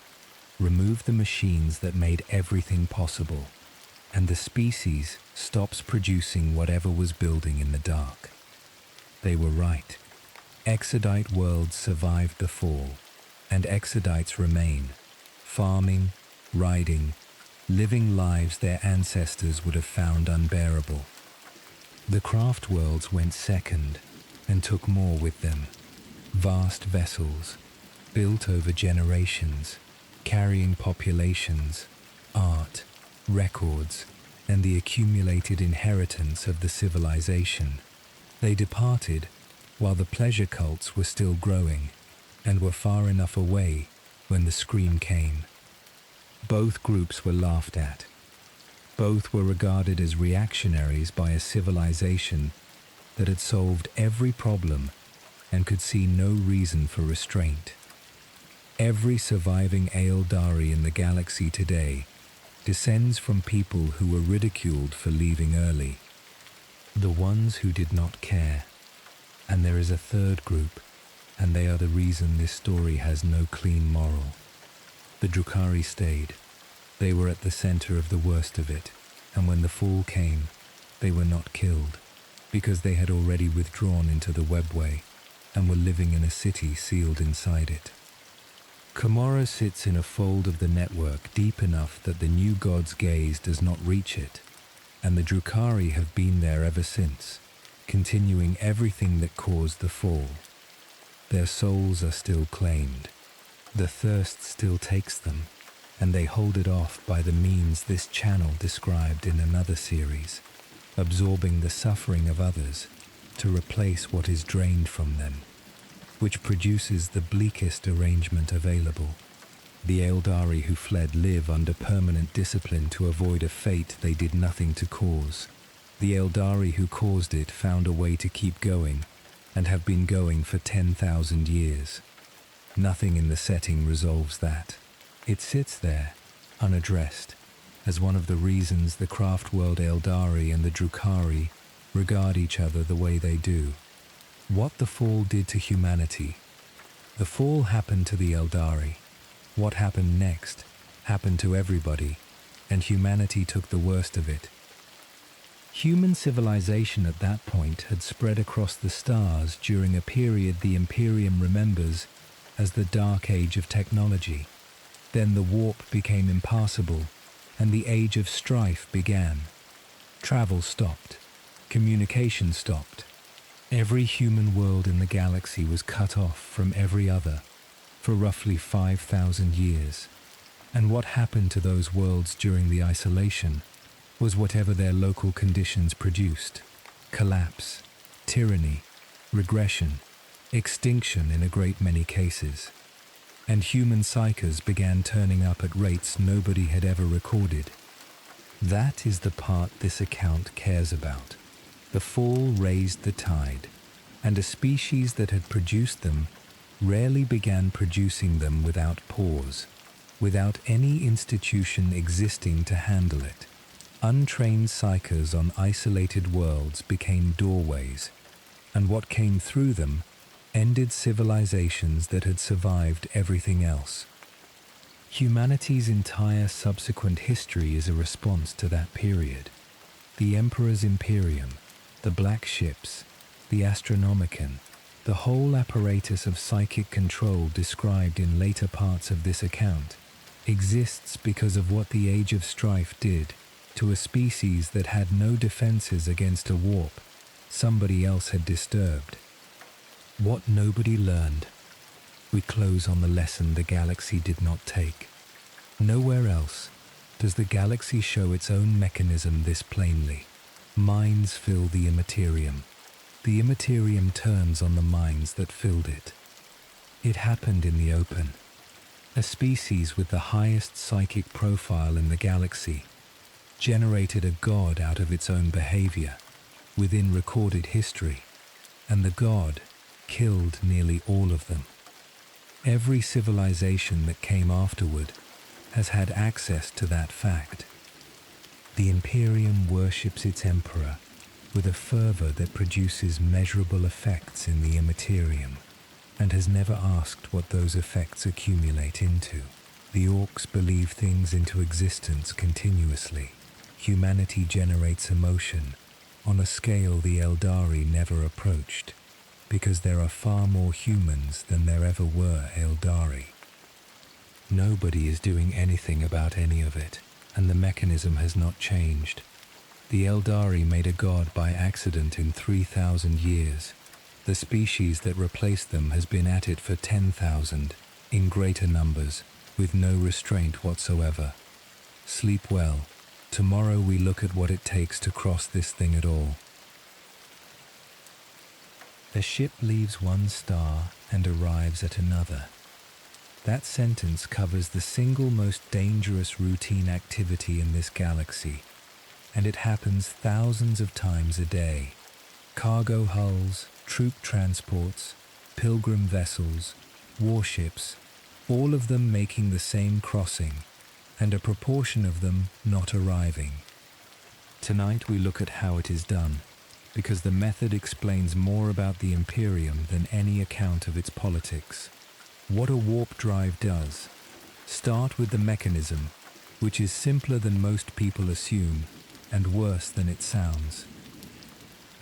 remove the machines that made everything possible, and the species stops producing whatever was building in the dark. They were right. Exodite worlds survived the fall, and Exodites remain, farming, riding, living lives their ancestors would have found unbearable. The craft worlds went second and took more with them. Vast vessels, built over generations, carrying populations, art, records, and the accumulated inheritance of the civilization. They departed while the pleasure cults were still growing and were far enough away when the scream came. Both groups were laughed at. Both were regarded as reactionaries by a civilization that had solved every problem and could see no reason for restraint. Every surviving Eldari in the galaxy today descends from people who were ridiculed for leaving early. The ones who did not care. And there is a third group, and they are the reason this story has no clean moral. The Drukhari stayed. They were at the center of the worst of it, and when the fall came, they were not killed, because they had already withdrawn into the webway and were living in a city sealed inside it. Komorra sits in a fold of the network deep enough that the new god's gaze does not reach it, and the Drukhari have been there ever since, continuing everything that caused the fall. Their souls are still claimed. The thirst still takes them, and they hold it off by the means this channel described in another series, absorbing the suffering of others to replace what is drained from them, which produces the bleakest arrangement available. The Eldari who fled live under permanent discipline to avoid a fate they did nothing to cause. The Eldari who caused it found a way to keep going, and have been going for 10,000 years. Nothing in the setting resolves that. It sits there, unaddressed, as one of the reasons the craft world Eldari and the Drukhari regard each other the way they do. What the fall did to humanity. The fall happened to the Eldari. What happened next happened to everybody, and humanity took the worst of it. Human civilization at that point had spread across the stars during a period the Imperium remembers as the Dark Age of technology. Then the warp became impassable, and the Age of Strife began. Travel stopped. Communication stopped. Every human world in the galaxy was cut off from every other for roughly 5,000 years. And what happened to those worlds during the isolation was whatever their local conditions produced: collapse, tyranny, regression, extinction in a great many cases. And human psychers began turning up at rates nobody had ever recorded. That is the part this account cares about. The fall raised the tide, and a species that had produced them rarely began producing them without pause, without any institution existing to handle it. Untrained psychers on isolated worlds became doorways, and what came through them ended civilizations that had survived everything else. Humanity's entire subsequent history is a response to that period. The Emperor's Imperium, the Black Ships, the Astronomican, the whole apparatus of psychic control described in later parts of this account exists because of what the Age of Strife did to a species that had no defenses against a warp somebody else had disturbed. What nobody learned. We close on the lesson the galaxy did not take. Nowhere else does the galaxy show its own mechanism this plainly. Minds fill the Immaterium. The Immaterium turns on the minds that filled it. It happened in the open. A species with the highest psychic profile in the galaxy generated a god out of its own behavior within recorded history, and the god killed nearly all of them. Every civilization that came afterward has had access to that fact. The Imperium worships its emperor with a fervor that produces measurable effects in the Immaterium, and has never asked what those effects accumulate into. The Orcs believe things into existence continuously. Humanity generates emotion on a scale the Eldari never approached, because there are far more humans than there ever were Eldari. Nobody is doing anything about any of it, and the mechanism has not changed. The Eldari made a god by accident in 3,000 years. The species that replaced them has been at it for 10,000, in greater numbers, with no restraint whatsoever. Sleep well. Tomorrow we look at what it takes to cross this thing at all. A ship leaves one star and arrives at another. That sentence covers the single most dangerous routine activity in this galaxy, and it happens thousands of times a day. Cargo hulls, troop transports, pilgrim vessels, warships, all of them making the same crossing, and a proportion of them not arriving. Tonight we look at how it is done, because the method explains more about the Imperium than any account of its politics. What a warp drive does. Start with the mechanism, which is simpler than most people assume, and worse than it sounds.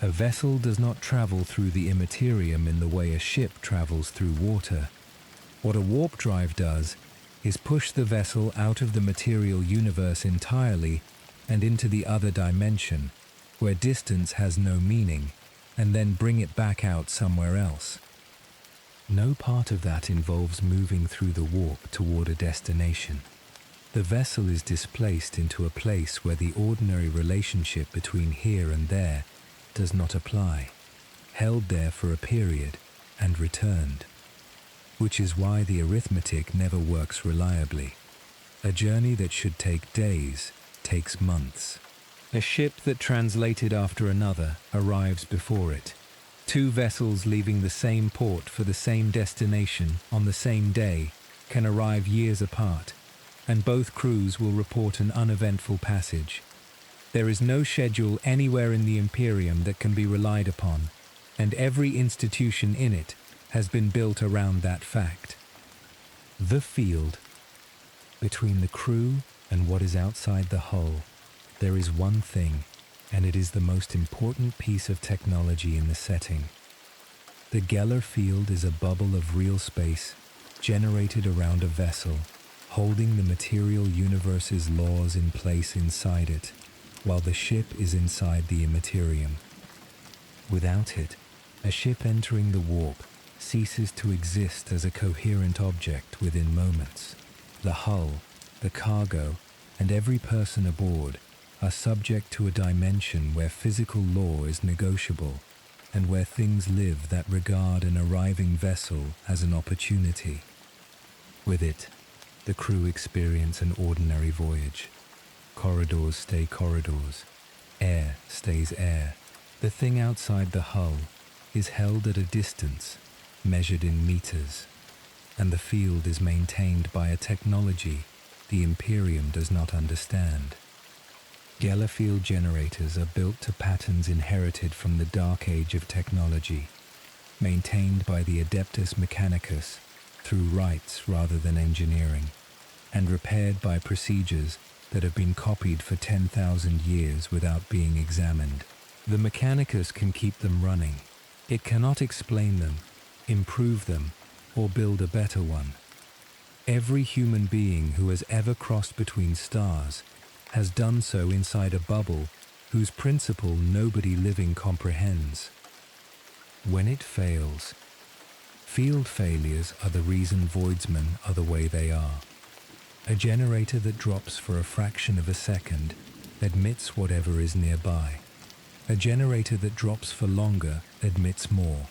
A vessel does not travel through the Immaterium in the way a ship travels through water. What a warp drive does is push the vessel out of the material universe entirely and into the other dimension, where distance has no meaning, and then bring it back out somewhere else. No part of that involves moving through the warp toward a destination. The vessel is displaced into a place where the ordinary relationship between here and there does not apply, held there for a period and returned. Which is why the arithmetic never works reliably. A journey that should take days takes months. A ship that translated after another arrives before it. Two vessels leaving the same port for the same destination on the same day can arrive years apart, and both crews will report an uneventful passage. There is no schedule anywhere in the Imperium that can be relied upon, and every institution in it has been built around that fact. The field. Between the crew and what is outside the hull, there is one thing, and it is the most important piece of technology in the setting. The Geller field is a bubble of real space generated around a vessel, holding the material universe's laws in place inside it, while the ship is inside the Immaterium. Without it, a ship entering the warp ceases to exist as a coherent object within moments. The hull, the cargo, and every person aboard are subject to a dimension where physical law is negotiable, and where things live that regard an arriving vessel as an opportunity. With it, the crew experience an ordinary voyage. Corridors stay corridors. Air stays air. The thing outside the hull is held at a distance, measured in meters, and the field is maintained by a technology the Imperium does not understand. Geller field generators are built to patterns inherited from the dark age of technology, maintained by the Adeptus Mechanicus through rites rather than engineering, and repaired by procedures that have been copied for 10,000 years without being examined. The Mechanicus can keep them running. It cannot explain them, improve them, or build a better one. Every human being who has ever crossed between stars has done so inside a bubble whose principle nobody living comprehends. When it fails, Field failures are the reason voidsmen are the way they are. A generator that drops for a fraction of a second admits whatever is nearby. A generator that drops for longer admits more.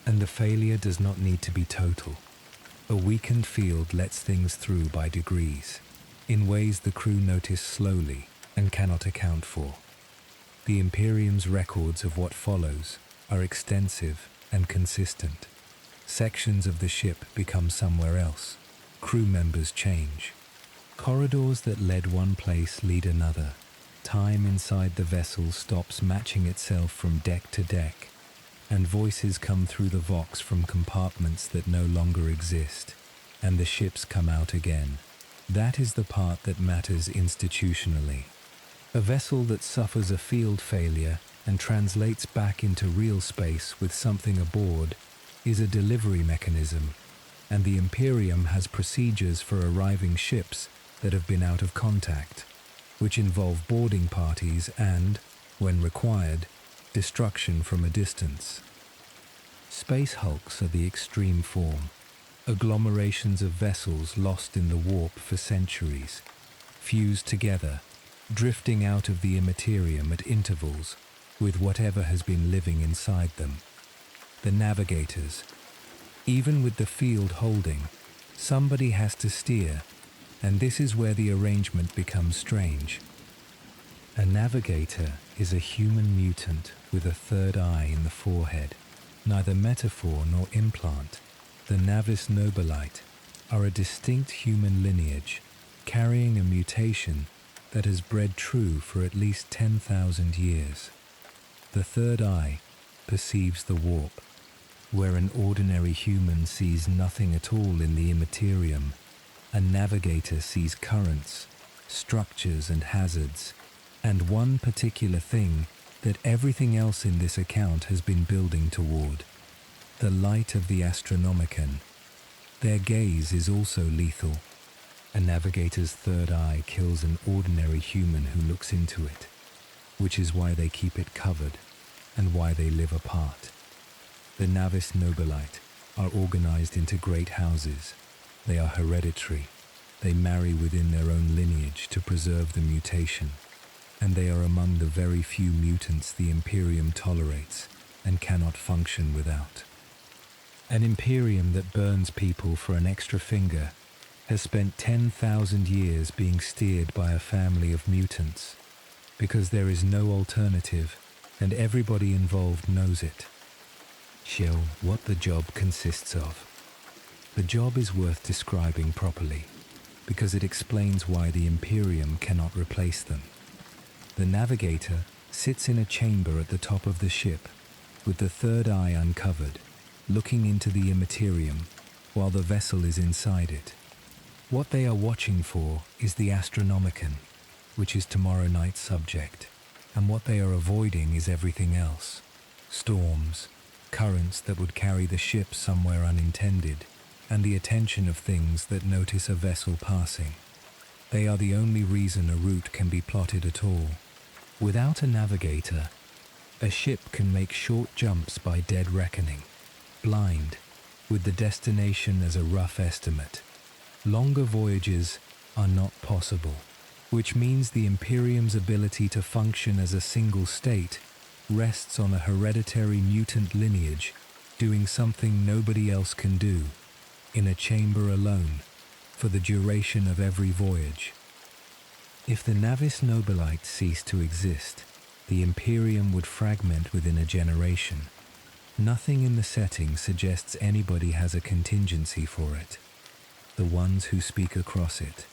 And the failure does not need to be total. A weakened field lets things through by degrees, in ways the crew notice slowly and cannot account for. The Imperium's records of what follows are extensive and consistent. Sections of the ship become somewhere else. Crew members change. Corridors that led one place lead another. Time inside the vessel stops matching itself from deck to deck, and voices come through the vox from compartments that no longer exist, and the ships come out again. That is the part that matters institutionally. A vessel that suffers a field failure and translates back into real space with something aboard is a delivery mechanism, and the Imperium has procedures for arriving ships that have been out of contact, which involve boarding parties and, when required, destruction from a distance. Space hulks are the extreme form, agglomerations of vessels lost in the warp for centuries, fused together, drifting out of the Immaterium at intervals with whatever has been living inside them. The navigators. Even with the field holding, somebody has to steer, and this is where the arrangement becomes strange. A navigator is a human mutant with a third eye in the forehead. Neither metaphor nor implant. The Navis Nobilite are a distinct human lineage, carrying a mutation that has bred true for at least 10,000 years. The third eye perceives the warp, where an ordinary human sees nothing at all in the Immaterium. A navigator sees currents, structures and hazards, and one particular thing that everything else in this account has been building toward: the light of the Astronomican. Their gaze is also lethal. A navigator's third eye kills an ordinary human who looks into it, which is why they keep it covered and why they live apart. The Navis Nobilite are organized into great houses. They are hereditary. They marry within their own lineage to preserve the mutation, and they are among the very few mutants the Imperium tolerates and cannot function without. An Imperium that burns people for an extra finger has spent 10,000 years being steered by a family of mutants, because there is no alternative and everybody involved knows it. Show what the job consists of. The job is worth describing properly, because it explains why the Imperium cannot replace them. The navigator sits in a chamber at the top of the ship, with the third eye uncovered, looking into the Immaterium, while the vessel is inside it. What they are watching for is the Astronomican, which is tomorrow night's subject, and what they are avoiding is everything else. Storms, currents that would carry the ship somewhere unintended, and the attention of things that notice a vessel passing. They are the only reason a route can be plotted at all. Without a navigator, a ship can make short jumps by dead reckoning, blind, with the destination as a rough estimate. Longer voyages are not possible, which means the Imperium's ability to function as a single state rests on a hereditary mutant lineage doing something nobody else can do, in a chamber alone, for the duration of every voyage. If the Navis Nobilite ceased to exist, the Imperium would fragment within a generation. Nothing in the setting suggests anybody has a contingency for it. The ones who speak across it.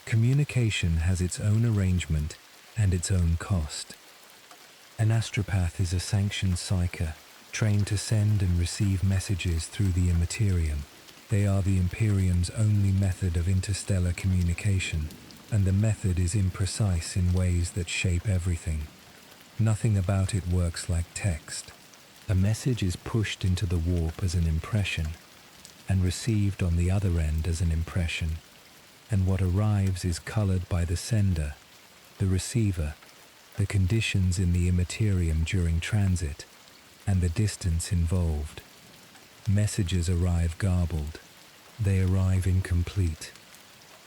Communication has its own arrangement and its own cost. An astropath is a sanctioned psyker, trained to send and receive messages through the Immaterium. They are the Imperium's only method of interstellar communication, and the method is imprecise in ways that shape everything. Nothing about it works like text. A message is pushed into the warp as an impression, and received on the other end as an impression, and what arrives is colored by the sender, the receiver, the conditions in the Immaterium during transit, and the distance involved. Messages arrive garbled. They arrive incomplete.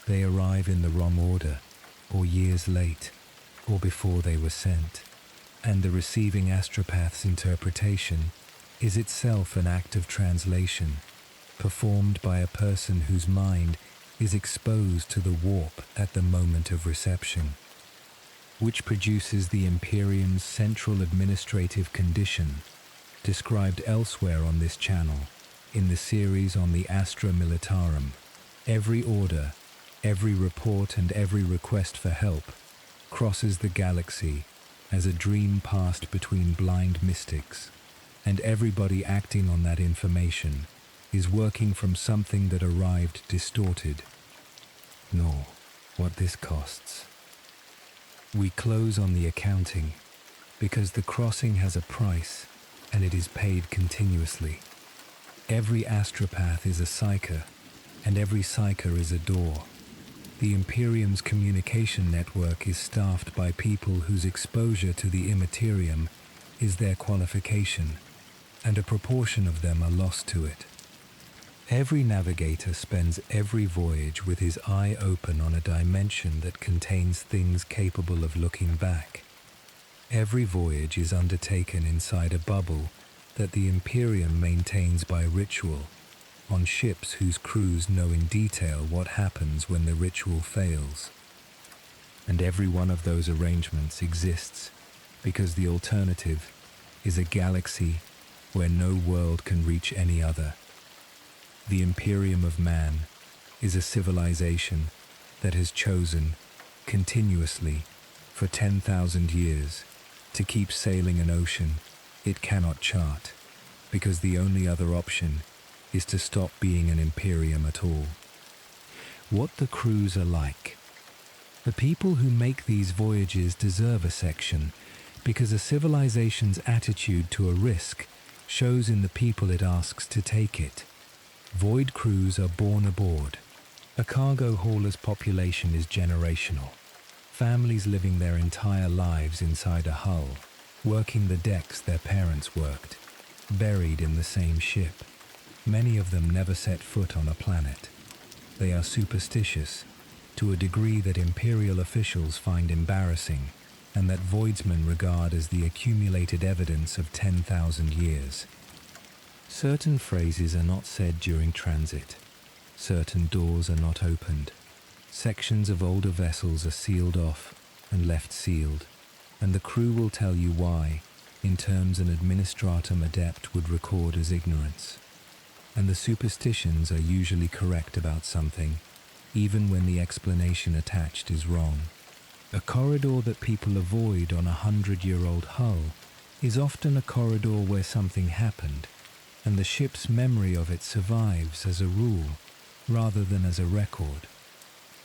They arrive in the wrong order, or years late, or before they were sent. And the receiving astropath's interpretation is itself an act of translation, performed by a person whose mind is exposed to the warp at the moment of reception, which produces the Imperium's central administrative condition, described elsewhere on this channel, in the series on the Astra Militarum. Every order, every report and every request for help crosses the galaxy as a dream passed between blind mystics, and everybody acting on that information is working from something that arrived distorted. Nor what this costs. We close on the accounting because the crossing has a price and it is paid continuously. Every astropath is a psyker, and every psyker is a door. The Imperium's communication network is staffed by people whose exposure to the Immaterium is their qualification, and a proportion of them are lost to it. Every navigator spends every voyage with his eye open on a dimension that contains things capable of looking back. Every voyage is undertaken inside a bubble that the Imperium maintains by ritual, on ships whose crews know in detail what happens when the ritual fails. And every one of those arrangements exists because the alternative is a galaxy where no world can reach any other. The Imperium of Man is a civilization that has chosen, continuously, for 10,000 years, to keep sailing an ocean it cannot chart, because the only other option is to stop being an Imperium at all. What the crews are like. The people who make these voyages deserve a section, because a civilization's attitude to a risk shows in the people it asks to take it. Void crews are born aboard. A cargo hauler's population is generational. Families living their entire lives inside a hull, working the decks their parents worked, buried in the same ship. Many of them never set foot on a planet. They are superstitious, to a degree that Imperial officials find embarrassing, and that Voidsmen regard as the accumulated evidence of 10,000 years. Certain phrases are not said during transit. Certain doors are not opened. Sections of older vessels are sealed off and left sealed, and the crew will tell you why, in terms an administratum adept would record as ignorance. And the superstitions are usually correct about something, even when the explanation attached is wrong. A corridor that people avoid on a 100-year-old hull is often a corridor where something happened, and the ship's memory of it survives as a rule rather than as a record.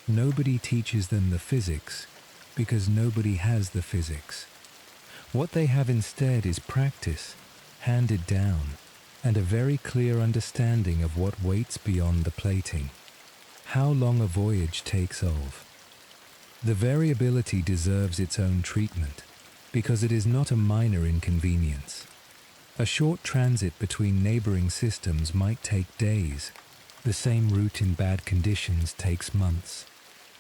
Nobody teaches them the physics because nobody has the physics. What they have instead is practice, handed down, and a very clear understanding of what waits beyond the plating. How long a voyage takes of. The variability deserves its own treatment because it is not a minor inconvenience. A short transit between neighboring systems might take days. The same route in bad conditions takes months.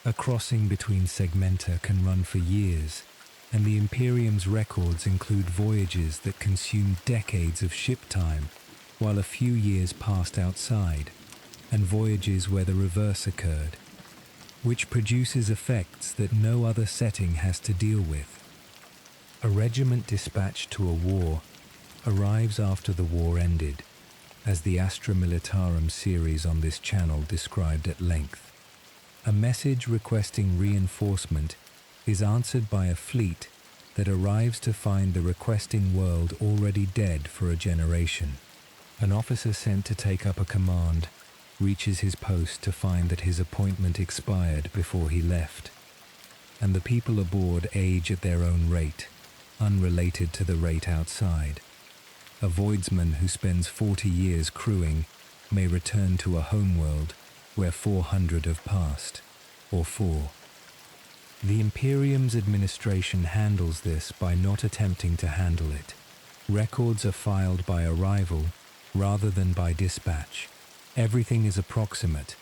A crossing between segmenta can run for years, and the Imperium's records include voyages that consumed decades of ship time, while a few years passed outside, and voyages where the reverse occurred, which produces effects that no other setting has to deal with. A regiment dispatched to a war arrives after the war ended, as the Astra Militarum series on this channel described at length. A message requesting reinforcement is answered by a fleet that arrives to find the requesting world already dead for a generation. An officer sent to take up a command reaches his post to find that his appointment expired before he left, and the people aboard age at their own rate, unrelated to the rate outside. A voidsman who spends 40 years crewing may return to a homeworld where 400 have passed, or 4. The Imperium's administration handles this by not attempting to handle it. Records are filed by arrival, rather than by dispatch. Everything is approximate,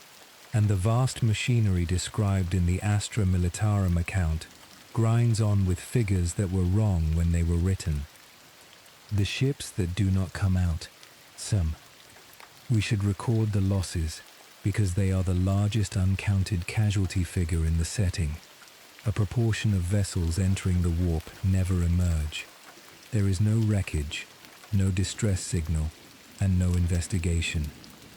and the vast machinery described in the Astra Militarum account grinds on with figures that were wrong when they were written. The ships that do not come out, some. We should record the losses because they are the largest uncounted casualty figure in the setting. A proportion of vessels entering the warp never emerge. There is no wreckage, no distress signal, and no investigation.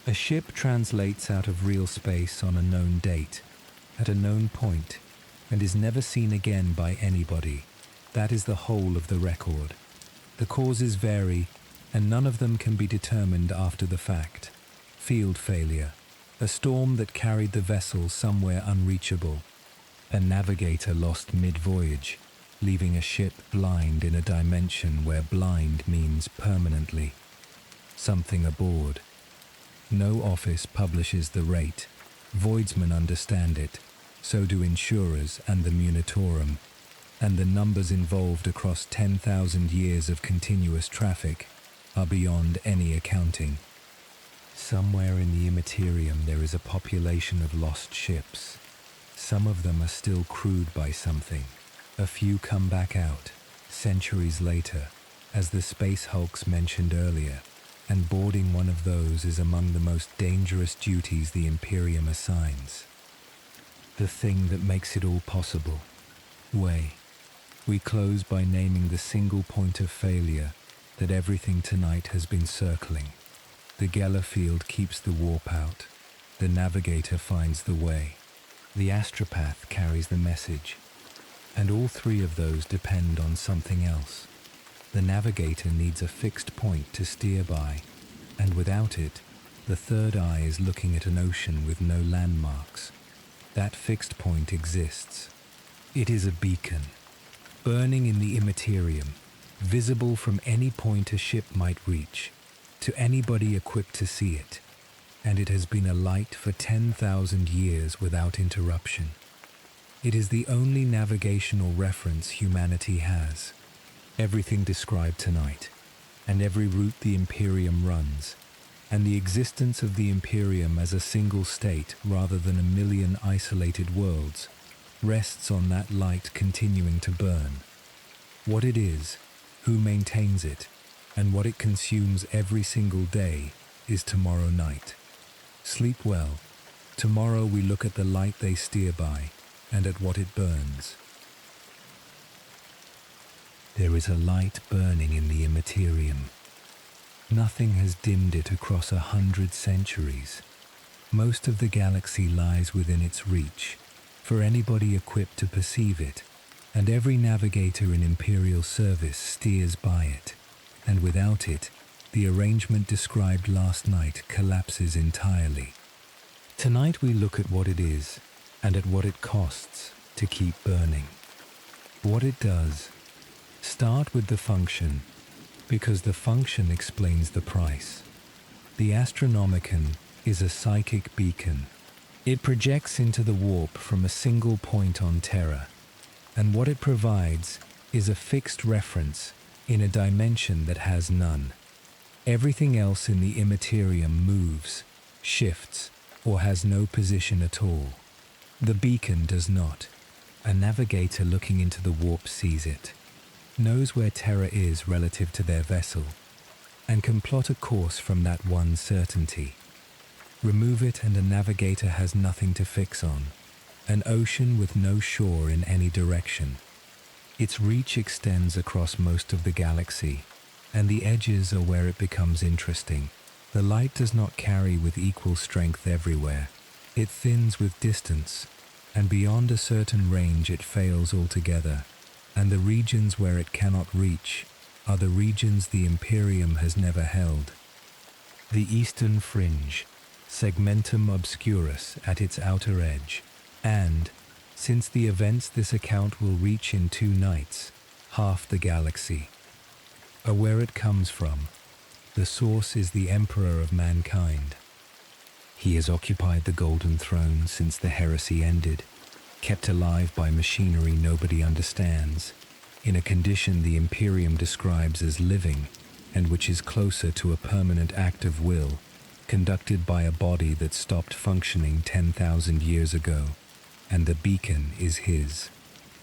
A ship translates out of real space on a known date, at a known point, and is never seen again by anybody. That is the whole of the record. The causes vary, and none of them can be determined after the fact. Field failure, a storm that carried the vessel somewhere unreachable. A navigator lost mid-voyage, leaving a ship blind in a dimension where blind means permanently. Something aboard. No office publishes the rate. Voidsmen understand it. So do insurers and the Munitorum. And the numbers involved across 10,000 years of continuous traffic are beyond any accounting. Somewhere in the Immaterium there is a population of lost ships. Some of them are still crewed by something. A few come back out, centuries later, as the space hulks mentioned earlier, and boarding one of those is among the most dangerous duties the Imperium assigns. The thing that makes it all possible. Way. We close by naming the single point of failure that everything tonight has been circling. The Geller field keeps the warp out. The navigator finds the way. The astropath carries the message. And all three of those depend on something else. The navigator needs a fixed point to steer by, and without it, the third eye is looking at an ocean with no landmarks. That fixed point exists. It is a beacon, burning in the Immaterium, visible from any point a ship might reach, to anybody equipped to see it, and it has been alight for 10,000 years without interruption. It is the only navigational reference humanity has. Everything described tonight, and every route the Imperium runs, and the existence of the Imperium as a single state rather than a million isolated worlds, rests on that light continuing to burn. What it is, who maintains it, and what it consumes every single day is tomorrow night. Sleep well. Tomorrow we look at the light they steer by, and at what it burns. There is a light burning in the Immaterium. Nothing has dimmed it across 100 centuries. Most of the galaxy lies within its reach, for anybody equipped to perceive it, and every navigator in Imperial service steers by it, and without it, the arrangement described last night collapses entirely. Tonight we look at what it is, and at what it costs to keep burning. What it does. Start with the function, because the function explains the price. The Astronomican is a psychic beacon. It projects into the warp from a single point on Terra, and what it provides is a fixed reference in a dimension that has none. Everything else in the Immaterium moves, shifts, or has no position at all. The beacon does not. A navigator looking into the warp sees it, knows where Terra is relative to their vessel, and can plot a course from that one certainty. Remove it and a navigator has nothing to fix on, an ocean with no shore in any direction. Its reach extends across most of the galaxy, and the edges are where it becomes interesting. The light does not carry with equal strength everywhere. It thins with distance, and beyond a certain range it fails altogether, and the regions where it cannot reach are the regions the Imperium has never held. The eastern fringe, segmentum obscurus at its outer edge, and, since the events this account will reach in 2 nights, half the galaxy. Are where it comes from. The source is the Emperor of mankind. He has occupied the Golden Throne since the heresy ended, kept alive by machinery nobody understands, in a condition the Imperium describes as living, and which is closer to a permanent act of will, conducted by a body that stopped functioning 10,000 years ago, and the beacon is his.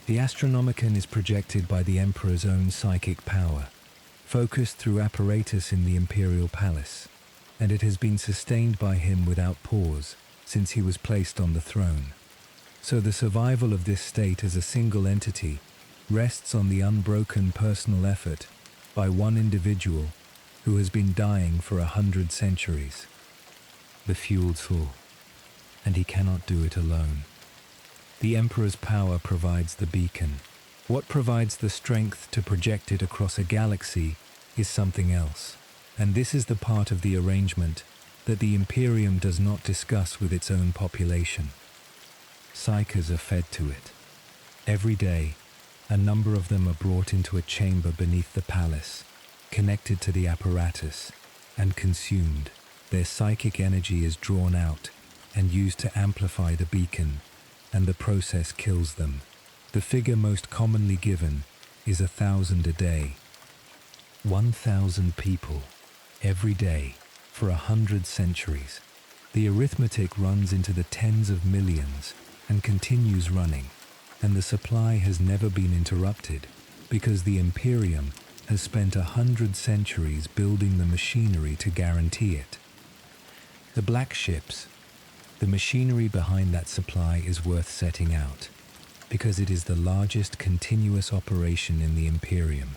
The Astronomican is projected by the Emperor's own psychic power, focused through apparatus in the imperial palace, and it has been sustained by him without pause since he was placed on the throne. So the survival of this state as a single entity rests on the unbroken personal effort by one individual who has been dying for 100 centuries. The fueled soul, and he cannot do it alone. The Emperor's power provides the beacon. What provides the strength to project it across a galaxy is something else, and this is the part of the arrangement that the Imperium does not discuss with its own population. Psychers are fed to it. Every day, a number of them are brought into a chamber beneath the palace, connected to the apparatus, and consumed. Their psychic energy is drawn out and used to amplify the beacon, and the process kills them. The figure most commonly given is 1,000 a day. 1,000 people, every day, for 100 centuries. The arithmetic runs into the tens of millions and continues running, and the supply has never been interrupted because the Imperium has spent 100 centuries building the machinery to guarantee it. The black ships, the machinery behind that supply is worth setting out, because it is the largest continuous operation in the Imperium,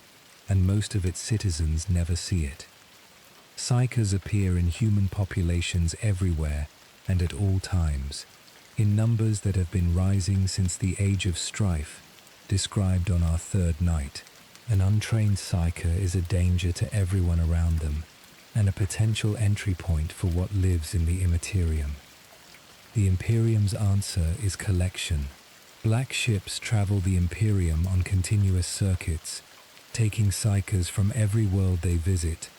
and most of its citizens never see it. Psychers appear in human populations everywhere and at all times, in numbers that have been rising since the Age of Strife, described on our third night. An untrained psycher is a danger to everyone around them, and a potential entry point for what lives in the Immaterium. The Imperium's answer is collection. Black ships travel the Imperium on continuous circuits, taking psychers from every world they visit,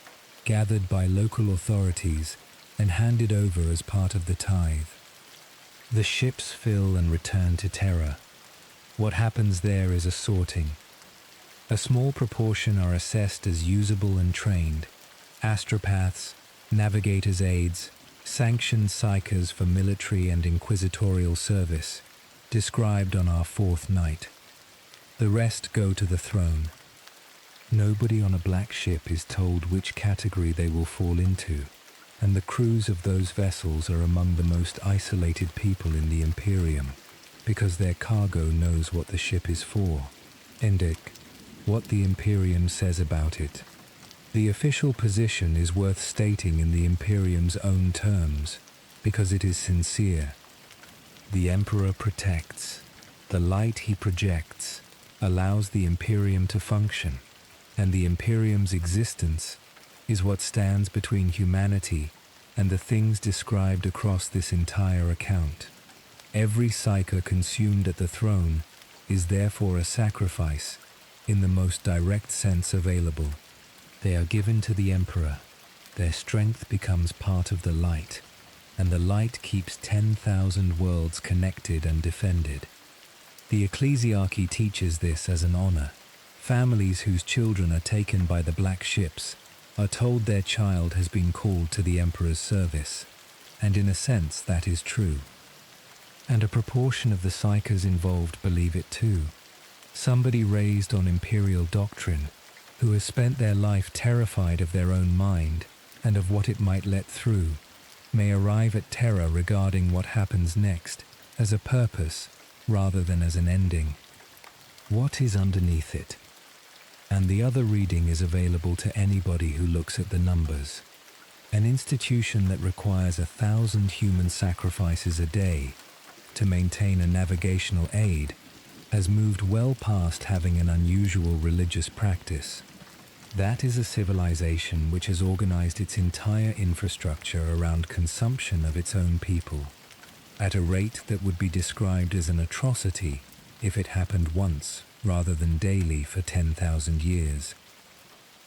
gathered by local authorities and handed over as part of the tithe. The ships fill and return to Terra. What happens there is a sorting. A small proportion are assessed as usable and trained, astropaths, navigators' aides, sanctioned psychers for military and inquisitorial service, described on our fourth night. The rest go to the throne. Nobody on a black ship is told which category they will fall into, and the crews of those vessels are among the most isolated people in the Imperium, because their cargo knows what the ship is for. Endic, what the Imperium says about it. The official position is worth stating in the Imperium's own terms, because it is sincere. The Emperor protects. The light he projects allows the Imperium to function, and the Imperium's existence is what stands between humanity and the things described across this entire account. Every psyker consumed at the throne is therefore a sacrifice in the most direct sense available. They are given to the Emperor. Their strength becomes part of the light, and the light keeps 10,000 worlds connected and defended. The ecclesiarchy teaches this as an honor. Families whose children are taken by the black ships are told their child has been called to the Emperor's service, and in a sense that is true. And a proportion of the psychers involved believe it too. Somebody raised on imperial doctrine, who has spent their life terrified of their own mind and of what it might let through, may arrive at Terra regarding what happens next as a purpose rather than as an ending. What is underneath it? And the other reading is available to anybody who looks at the numbers. An institution that requires 1,000 human sacrifices a day to maintain a navigational aid has moved well past having an unusual religious practice. That is a civilization which has organized its entire infrastructure around consumption of its own people, at a rate that would be described as an atrocity if it happened once rather than daily for 10,000 years.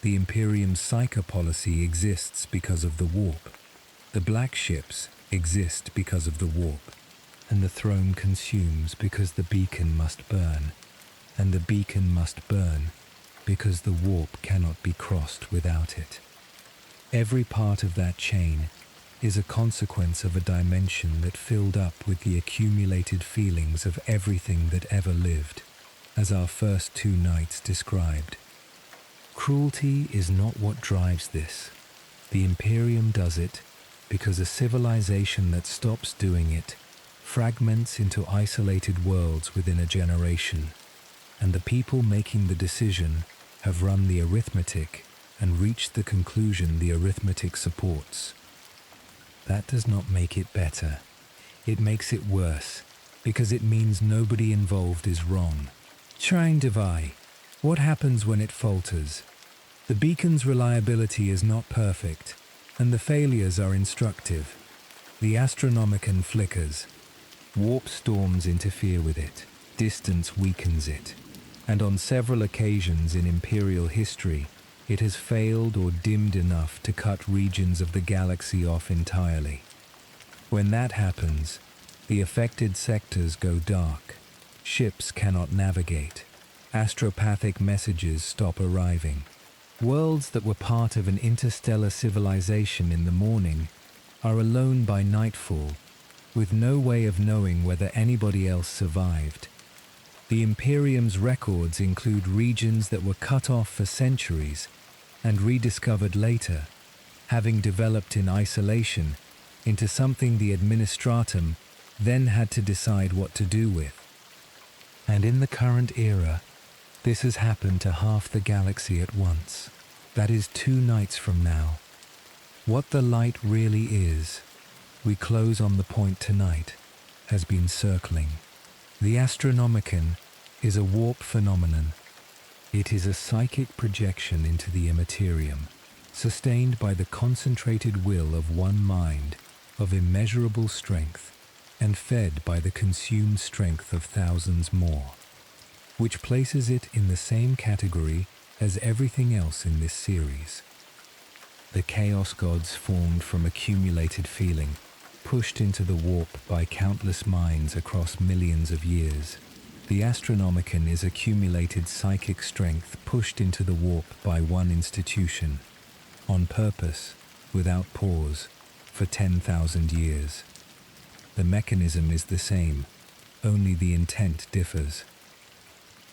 The Imperium's psyker policy exists because of the warp. The black ships exist because of the warp, and the throne consumes because the beacon must burn, and the beacon must burn because the warp cannot be crossed without it. Every part of that chain is a consequence of a dimension that filled up with the accumulated feelings of everything that ever lived, as our first two nights described. Cruelty is not what drives this. The Imperium does it because a civilization that stops doing it fragments into isolated worlds within a generation, and the people making the decision have run the arithmetic and reached the conclusion the arithmetic supports. That does not make it better. It makes it worse, because it means nobody involved is wrong. Shrine Devi, what happens when it falters? The beacon's reliability is not perfect, and the failures are instructive. The Astronomican flickers. Warp storms interfere with it. Distance weakens it. And on several occasions in Imperial history, it has failed or dimmed enough to cut regions of the galaxy off entirely. When that happens, the affected sectors go dark. Ships cannot navigate. Astropathic messages stop arriving. Worlds that were part of an interstellar civilization in the morning are alone by nightfall, with no way of knowing whether anybody else survived. The Imperium's records include regions that were cut off for centuries and rediscovered later, having developed in isolation into something the Administratum then had to decide what to do with. And in the current era, this has happened to half the galaxy at once. That is 2 nights from now. What the light really is, we close on the point tonight, has been circling. The Astronomican is a warp phenomenon. It is a psychic projection into the Immaterium, sustained by the concentrated will of one mind of immeasurable strength, and fed by the consumed strength of thousands more, which places it in the same category as everything else in this series. The Chaos Gods formed from accumulated feeling, pushed into the warp by countless minds across millions of years. The Astronomican is accumulated psychic strength pushed into the warp by one institution, on purpose, without pause, for 10,000 years. The mechanism is the same, only the intent differs.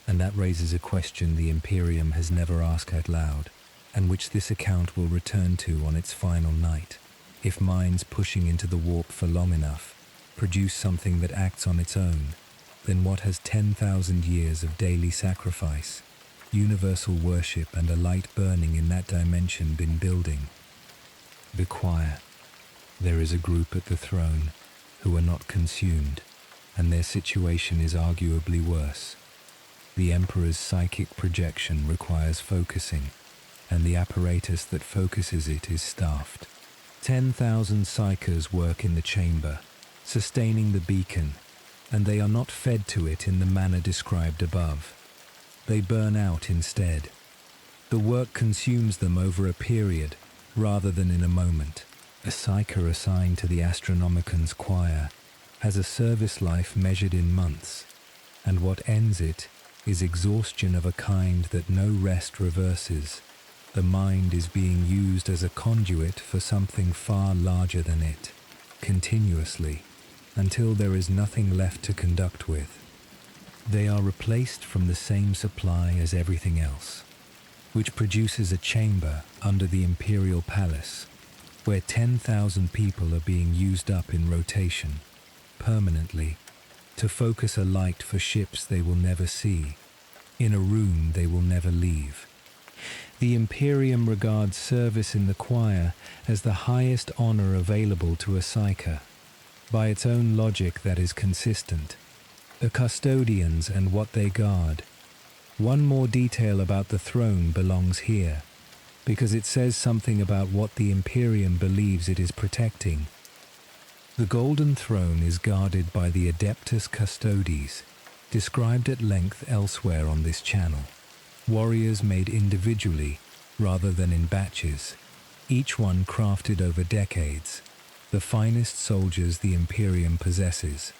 And that raises a question the Imperium has never asked out loud, and which this account will return to on its final night. If minds pushing into the warp for long enough produce something that acts on its own, then what has 10,000 years of daily sacrifice, universal worship and a light burning in that dimension been building? The choir. There is a group at the throne who are not consumed, and their situation is arguably worse. The Emperor's psychic projection requires focusing, and the apparatus that focuses it is staffed. 10,000 psychers work in the chamber, sustaining the beacon, and they are not fed to it in the manner described above. They burn out instead. The work consumes them over a period, rather than in a moment. A psyker assigned to the Astronomican's choir has a service life measured in months, and what ends it is exhaustion of a kind that no rest reverses. The mind is being used as a conduit for something far larger than it, continuously, until there is nothing left to conduct with. They are replaced from the same supply as everything else, which produces a chamber under the Imperial Palace, where 10,000 people are being used up in rotation, permanently, to focus a light for ships they will never see, in a room they will never leave. The Imperium regards service in the choir as the highest honor available to a psyker, by its own logic that is consistent. The custodians and what they guard. One more detail about the throne belongs here, because it says something about what the Imperium believes it is protecting. The Golden Throne is guarded by the Adeptus Custodes, described at length elsewhere on this channel. Warriors made individually, rather than in batches, each one crafted over decades, the finest soldiers the Imperium possesses.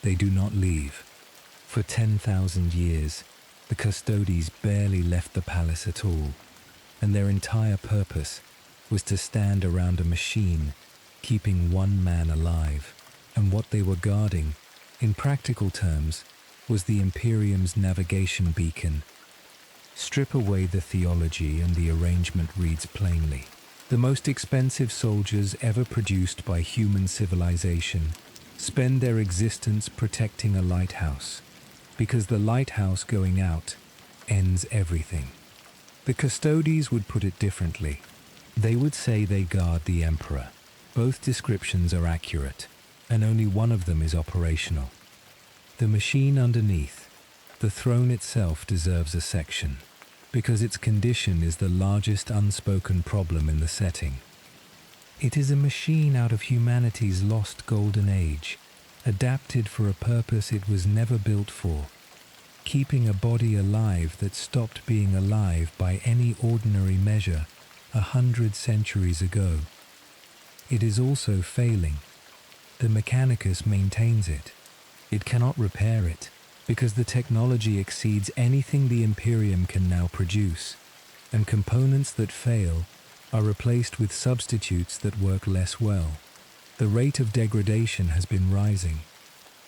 They do not leave. For 10,000 years, The Custodes barely left the palace at all, and their entire purpose was to stand around a machine, keeping one man alive. And what they were guarding, in practical terms, was the Imperium's navigation beacon. Strip away the theology and the arrangement reads plainly. The most expensive soldiers ever produced by human civilization spend their existence protecting a lighthouse, because the lighthouse going out ends everything. The Custodes would put it differently. They would say they guard the Emperor. Both descriptions are accurate, and only one of them is operational. The machine underneath, the throne itself, deserves a section, because its condition is the largest unspoken problem in the setting. It is a machine out of humanity's lost golden age, adapted for a purpose it was never built for, keeping a body alive that stopped being alive by any ordinary measure 100 centuries ago. It is also failing. The Mechanicus maintains it. It cannot repair it, because the technology exceeds anything the Imperium can now produce, and components that fail are replaced with substitutes that work less well. The rate of degradation has been rising.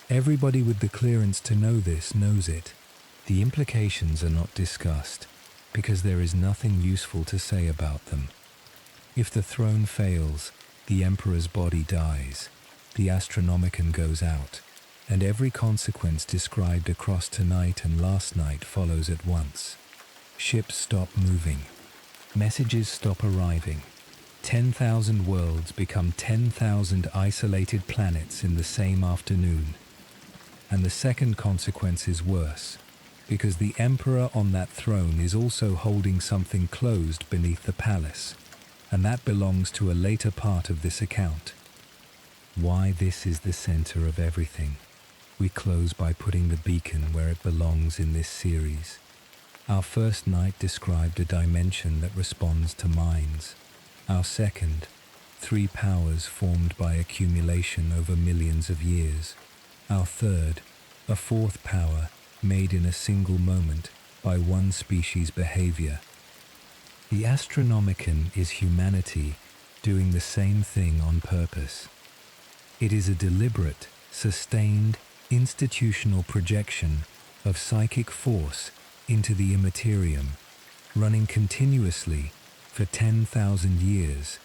Everybody with the clearance to know this knows it. The implications are not discussed, because there is nothing useful to say about them. If the throne fails, the Emperor's body dies, the Astronomican goes out, and every consequence described across tonight and last night follows at once. Ships stop moving. Messages stop arriving. 10,000 worlds become 10,000 isolated planets in the same afternoon. And the second consequence is worse, because the Emperor on that throne is also holding something closed beneath the palace, and that belongs to a later part of this account. Why this is the center of everything. We close by putting the beacon where it belongs in this series. Our first night described a dimension that responds to minds. Our second, 3 powers formed by accumulation over millions of years. Our third, a 4th power made in a single moment by one species' behavior. The Astronomican is humanity doing the same thing on purpose. It is a deliberate, sustained, institutional projection of psychic force into the Immaterium, running continuously for 10,000 years,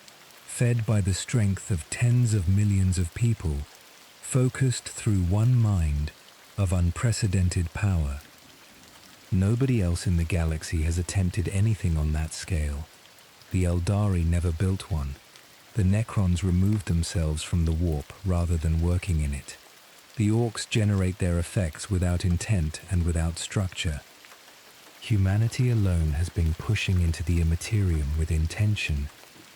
fed by the strength of tens of millions of people, focused through one mind of unprecedented power. Nobody else in the galaxy has attempted anything on that scale. The Eldari never built one. The Necrons removed themselves from the warp rather than working in it. The Orcs generate their effects without intent and without structure. Humanity alone has been pushing into the Immaterium with intention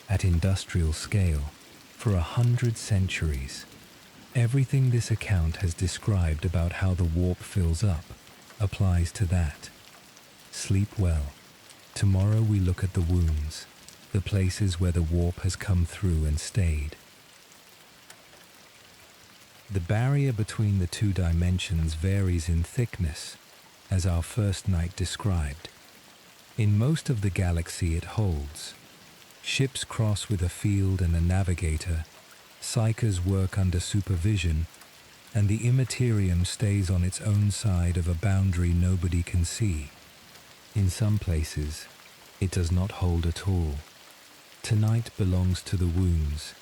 at industrial scale for 100 centuries. Everything this account has described about how the warp fills up applies to that. Sleep well. Tomorrow we look at the wounds, the places where the warp has come through and stayed. The barrier between the two dimensions varies in thickness, as our first night described. In most of the galaxy it holds. Ships cross with a field and a navigator, psychers work under supervision, and the Immaterium stays on its own side of a boundary nobody can see. In some places, it does not hold at all. Tonight belongs to the wounds,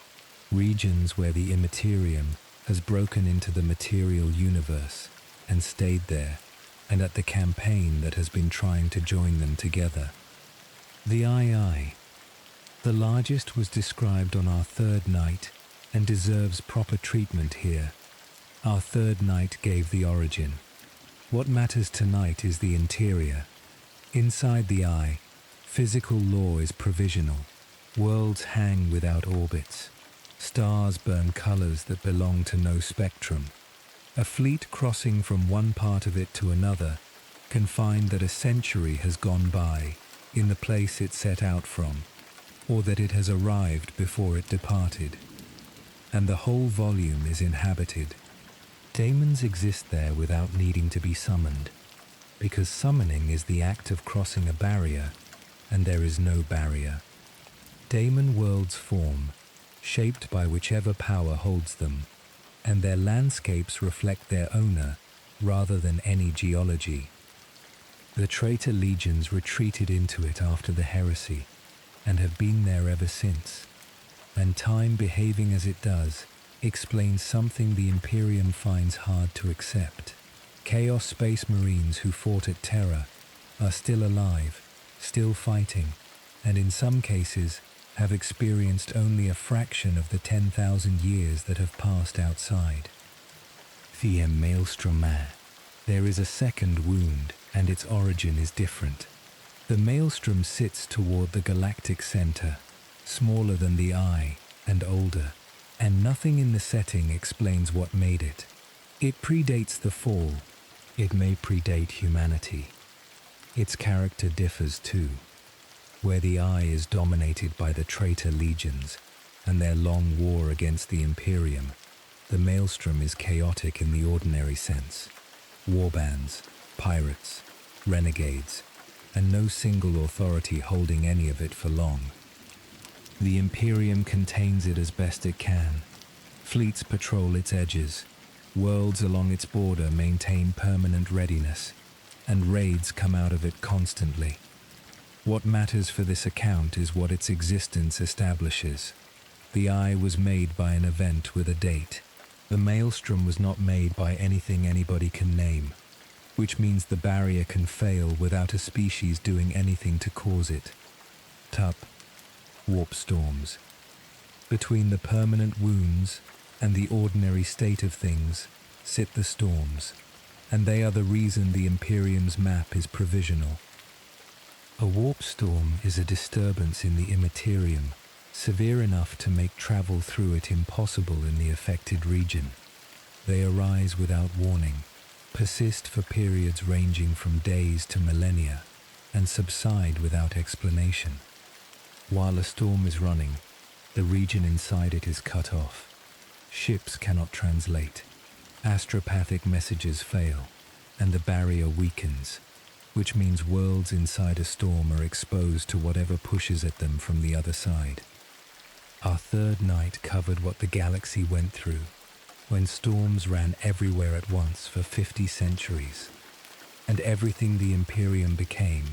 regions where the Immaterium has broken into the material universe and stayed there, and at the campaign that has been trying to join them together. The II. The largest was described on our third night and deserves proper treatment here. Our third night gave the origin. What matters tonight is the interior. Inside the eye, physical law is provisional. Worlds hang without orbits. Stars burn colors that belong to no spectrum. A fleet crossing from one part of it to another can find that a century has gone by in the place it set out from, or that it has arrived before it departed. And the whole volume is inhabited. Daemons exist there without needing to be summoned. because summoning is the act of crossing a barrier, and there is no barrier. Daemon worlds form, shaped by whichever power holds them, and their landscapes reflect their owner rather than any geology. The traitor legions retreated into it after the heresy, and have been there ever since. And time behaving as it does explains something the Imperium finds hard to accept. Chaos Space Marines who fought at Terra are still alive, still fighting, and in some cases have experienced only a fraction of the 10,000 years that have passed outside. The Maelstrom. There is a second wound, and its origin is different. The Maelstrom sits toward the galactic center, smaller than the eye and older, and nothing in the setting explains what made it. It predates the fall. It may predate humanity. Its character differs too. Where the eye is dominated by the traitor legions and their long war against the Imperium, the Maelstrom is chaotic in the ordinary sense. Warbands, pirates, renegades, and no single authority holding any of it for long. The Imperium contains it as best it can. Fleets patrol its edges. Worlds along its border maintain permanent readiness, and raids come out of it constantly. What matters for this account is what its existence establishes. The Eye was made by an event with a date. The Maelstrom was not made by anything anybody can name, which means the barrier can fail without a species doing anything to cause it. Tup. Warp storms. Between the permanent wounds and the ordinary state of things sit the storms, and they are the reason the Imperium's map is provisional. A warp storm is a disturbance in the Immaterium, severe enough to make travel through it impossible in the affected region. They arise without warning, persist for periods ranging from days to millennia, and subside without explanation. While a storm is running, the region inside it is cut off. Ships cannot translate, astropathic messages fail, and the barrier weakens, which means worlds inside a storm are exposed to whatever pushes at them from the other side. Our third night covered what the galaxy went through when storms ran everywhere at once for 50 centuries, and everything the Imperium became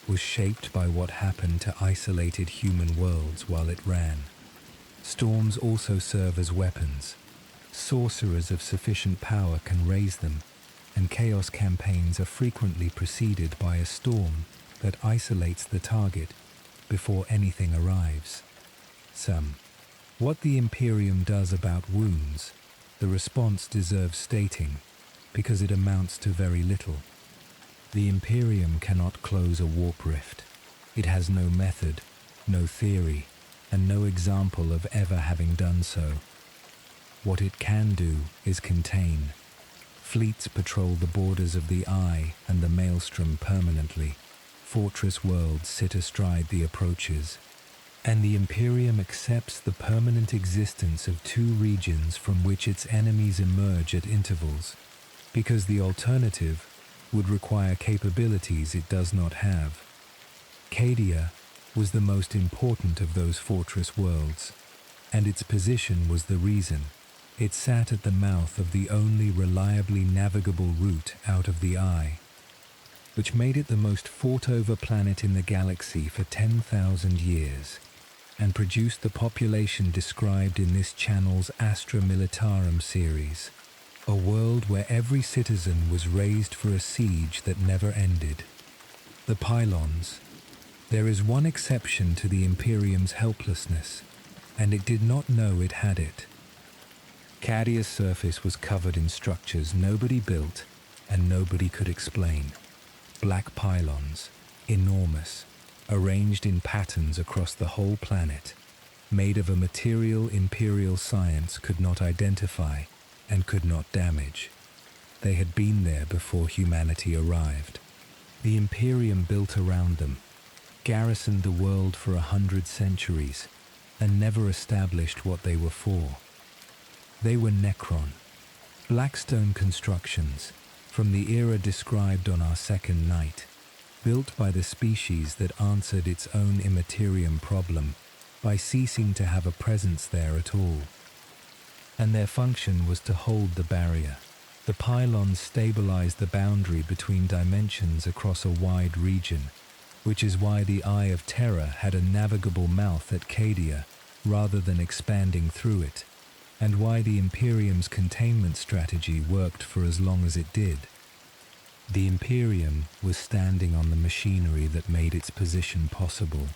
was shaped by what happened to isolated human worlds while it ran. Storms also serve as weapons. Sorcerers of sufficient power can raise them, and chaos campaigns are frequently preceded by a storm that isolates the target before anything arrives. What the Imperium does about wounds, the response deserves stating, because it amounts to very little. The Imperium cannot close a warp rift. It has no method, no theory, and no example of ever having done so. What it can do is contain. Fleets patrol the borders of the Eye and the Maelstrom permanently. Fortress worlds sit astride the approaches, and the Imperium accepts the permanent existence of two regions from which its enemies emerge at intervals, because the alternative would require capabilities it does not have. Cadia was the most important of those fortress worlds, and its position was the reason. It sat at the mouth of the only reliably navigable route out of the Eye, which made it the most fought-over planet in the galaxy for 10,000 years, and produced the population described in this channel's Astronomican series, a world where every citizen was raised for a siege that never ended. The pylons. There is one exception to the Imperium's helplessness, and it did not know it had it. Cadia's surface was covered in structures nobody built and nobody could explain. Black pylons, enormous, arranged in patterns across the whole planet, made of a material imperial science could not identify and could not damage. They had been there before humanity arrived. The Imperium built around them, garrisoned the world for 100 centuries, and never established what they were for. They were Necron, blackstone constructions, from the era described on our second night, built by the species that answered its own Immaterium problem by ceasing to have a presence there at all. And their function was to hold the barrier. The pylons stabilized the boundary between dimensions across a wide region, which is why the Eye of Terra had a navigable mouth at Cadia rather than expanding through it, and why the Imperium's containment strategy worked for as long as it did. The Imperium was standing on the machinery that made its position possible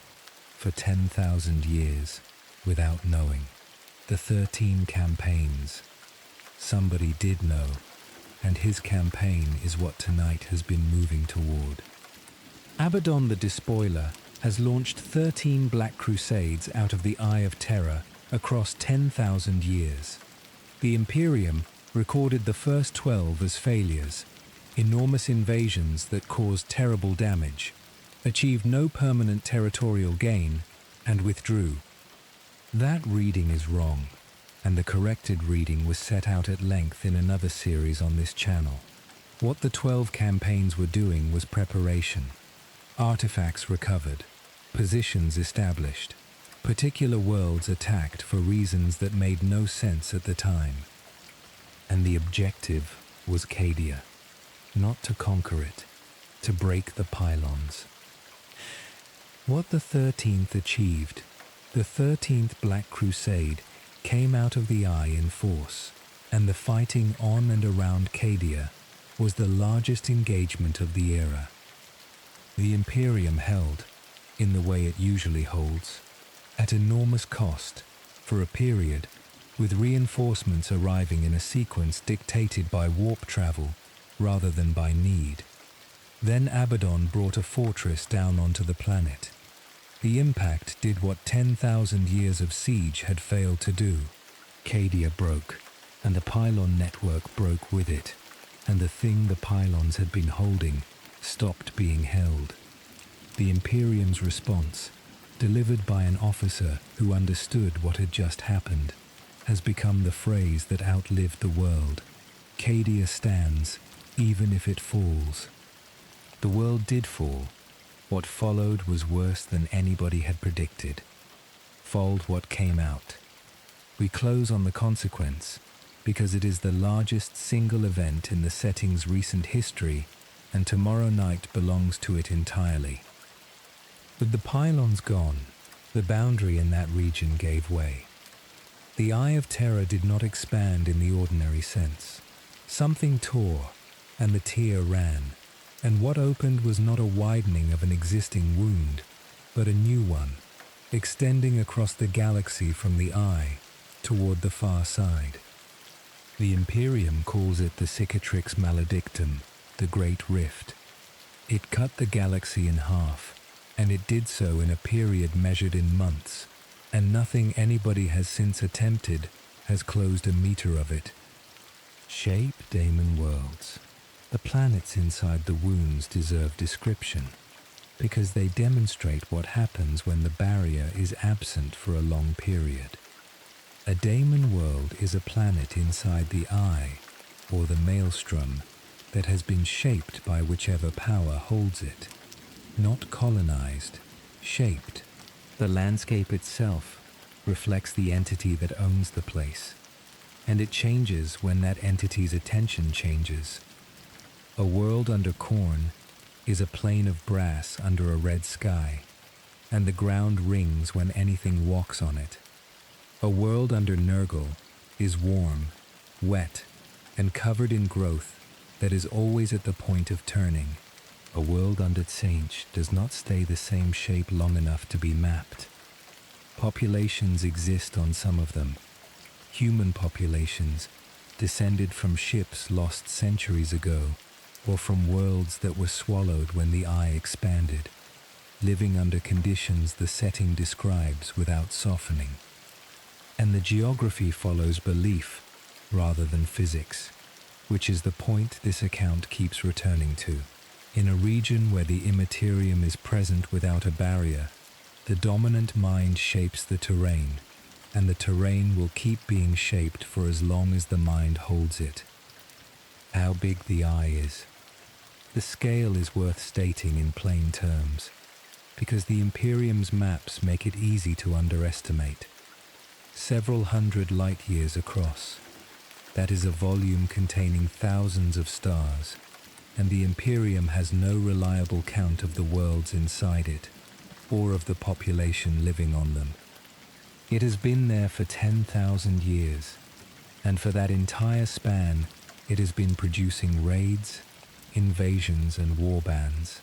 for 10,000 years without knowing. The 13 campaigns. Somebody did know, and his campaign is what tonight has been moving toward. Abaddon the Despoiler has launched 13 Black Crusades out of the Eye of Terra across 10,000 years. The Imperium recorded the first 12 as failures, enormous invasions that caused terrible damage, achieved no permanent territorial gain, and withdrew. That reading is wrong, and the corrected reading was set out at length in another series on this channel. What the 12 campaigns were doing was preparation. Artifacts recovered, positions established, particular worlds attacked for reasons that made no sense at the time. And the objective was Cadia, not to conquer it, to break the pylons. What the 13th achieved, the 13th Black Crusade came out of the Eye in force, and the fighting on and around Cadia was the largest engagement of the era. The Imperium held, in the way it usually holds, at enormous cost, for a period, with reinforcements arriving in a sequence dictated by warp travel rather than by need. Then Abaddon brought a fortress down onto the planet. The impact did what 10,000 years of siege had failed to do. Cadia broke, and the pylon network broke with it, and the thing the pylons had been holding stopped being held. The Imperium's response, delivered by an officer who understood what had just happened, has become the phrase that outlived the world. Cadia stands, even if it falls. The world did fall. What followed was worse than anybody had predicted. Followed what came out. We close on the consequence, because it is the largest single event in the setting's recent history, and tomorrow night belongs to it entirely. With the pylons gone, the boundary in that region gave way. The Eye of Terra did not expand in the ordinary sense. Something tore, and the tear ran, and what opened was not a widening of an existing wound, but a new one, extending across the galaxy from the Eye toward the far side. The Imperium calls it the Cicatrix Maledictum, the Great Rift. It cut the galaxy in half, and it did so in a period measured in months, and nothing anybody has since attempted has closed a meter of it. Shape Daemon worlds. The planets inside the wounds deserve description, because they demonstrate what happens when the barrier is absent for a long period. A daemon world is a planet inside the Eye, or the maelstrom, that has been shaped by whichever power holds it. Not colonized, shaped. The landscape itself reflects the entity that owns the place, and it changes when that entity's attention changes. A world under corn is a plain of brass under a red sky, and the ground rings when anything walks on it. A world under Nurgle is warm, wet, and covered in growth that is always at the point of turning. A world under Tsainch does not stay the same shape long enough to be mapped. Populations exist on some of them. Human populations, descended from ships lost centuries ago, or from worlds that were swallowed when the Eye expanded, living under conditions the setting describes without softening. And the geography follows belief rather than physics, which is the point this account keeps returning to. In a region where the Immaterium is present without a barrier, the dominant mind shapes the terrain, and the terrain will keep being shaped for as long as the mind holds it. How big the eye is. The scale is worth stating in plain terms, because the Imperium's maps make it easy to underestimate. Several hundred light years across. That is a volume containing thousands of stars, and the Imperium has no reliable count of the worlds inside it, or of the population living on them. It has been there for 10,000 years, and for that entire span, it has been producing raids, invasions, and warbands.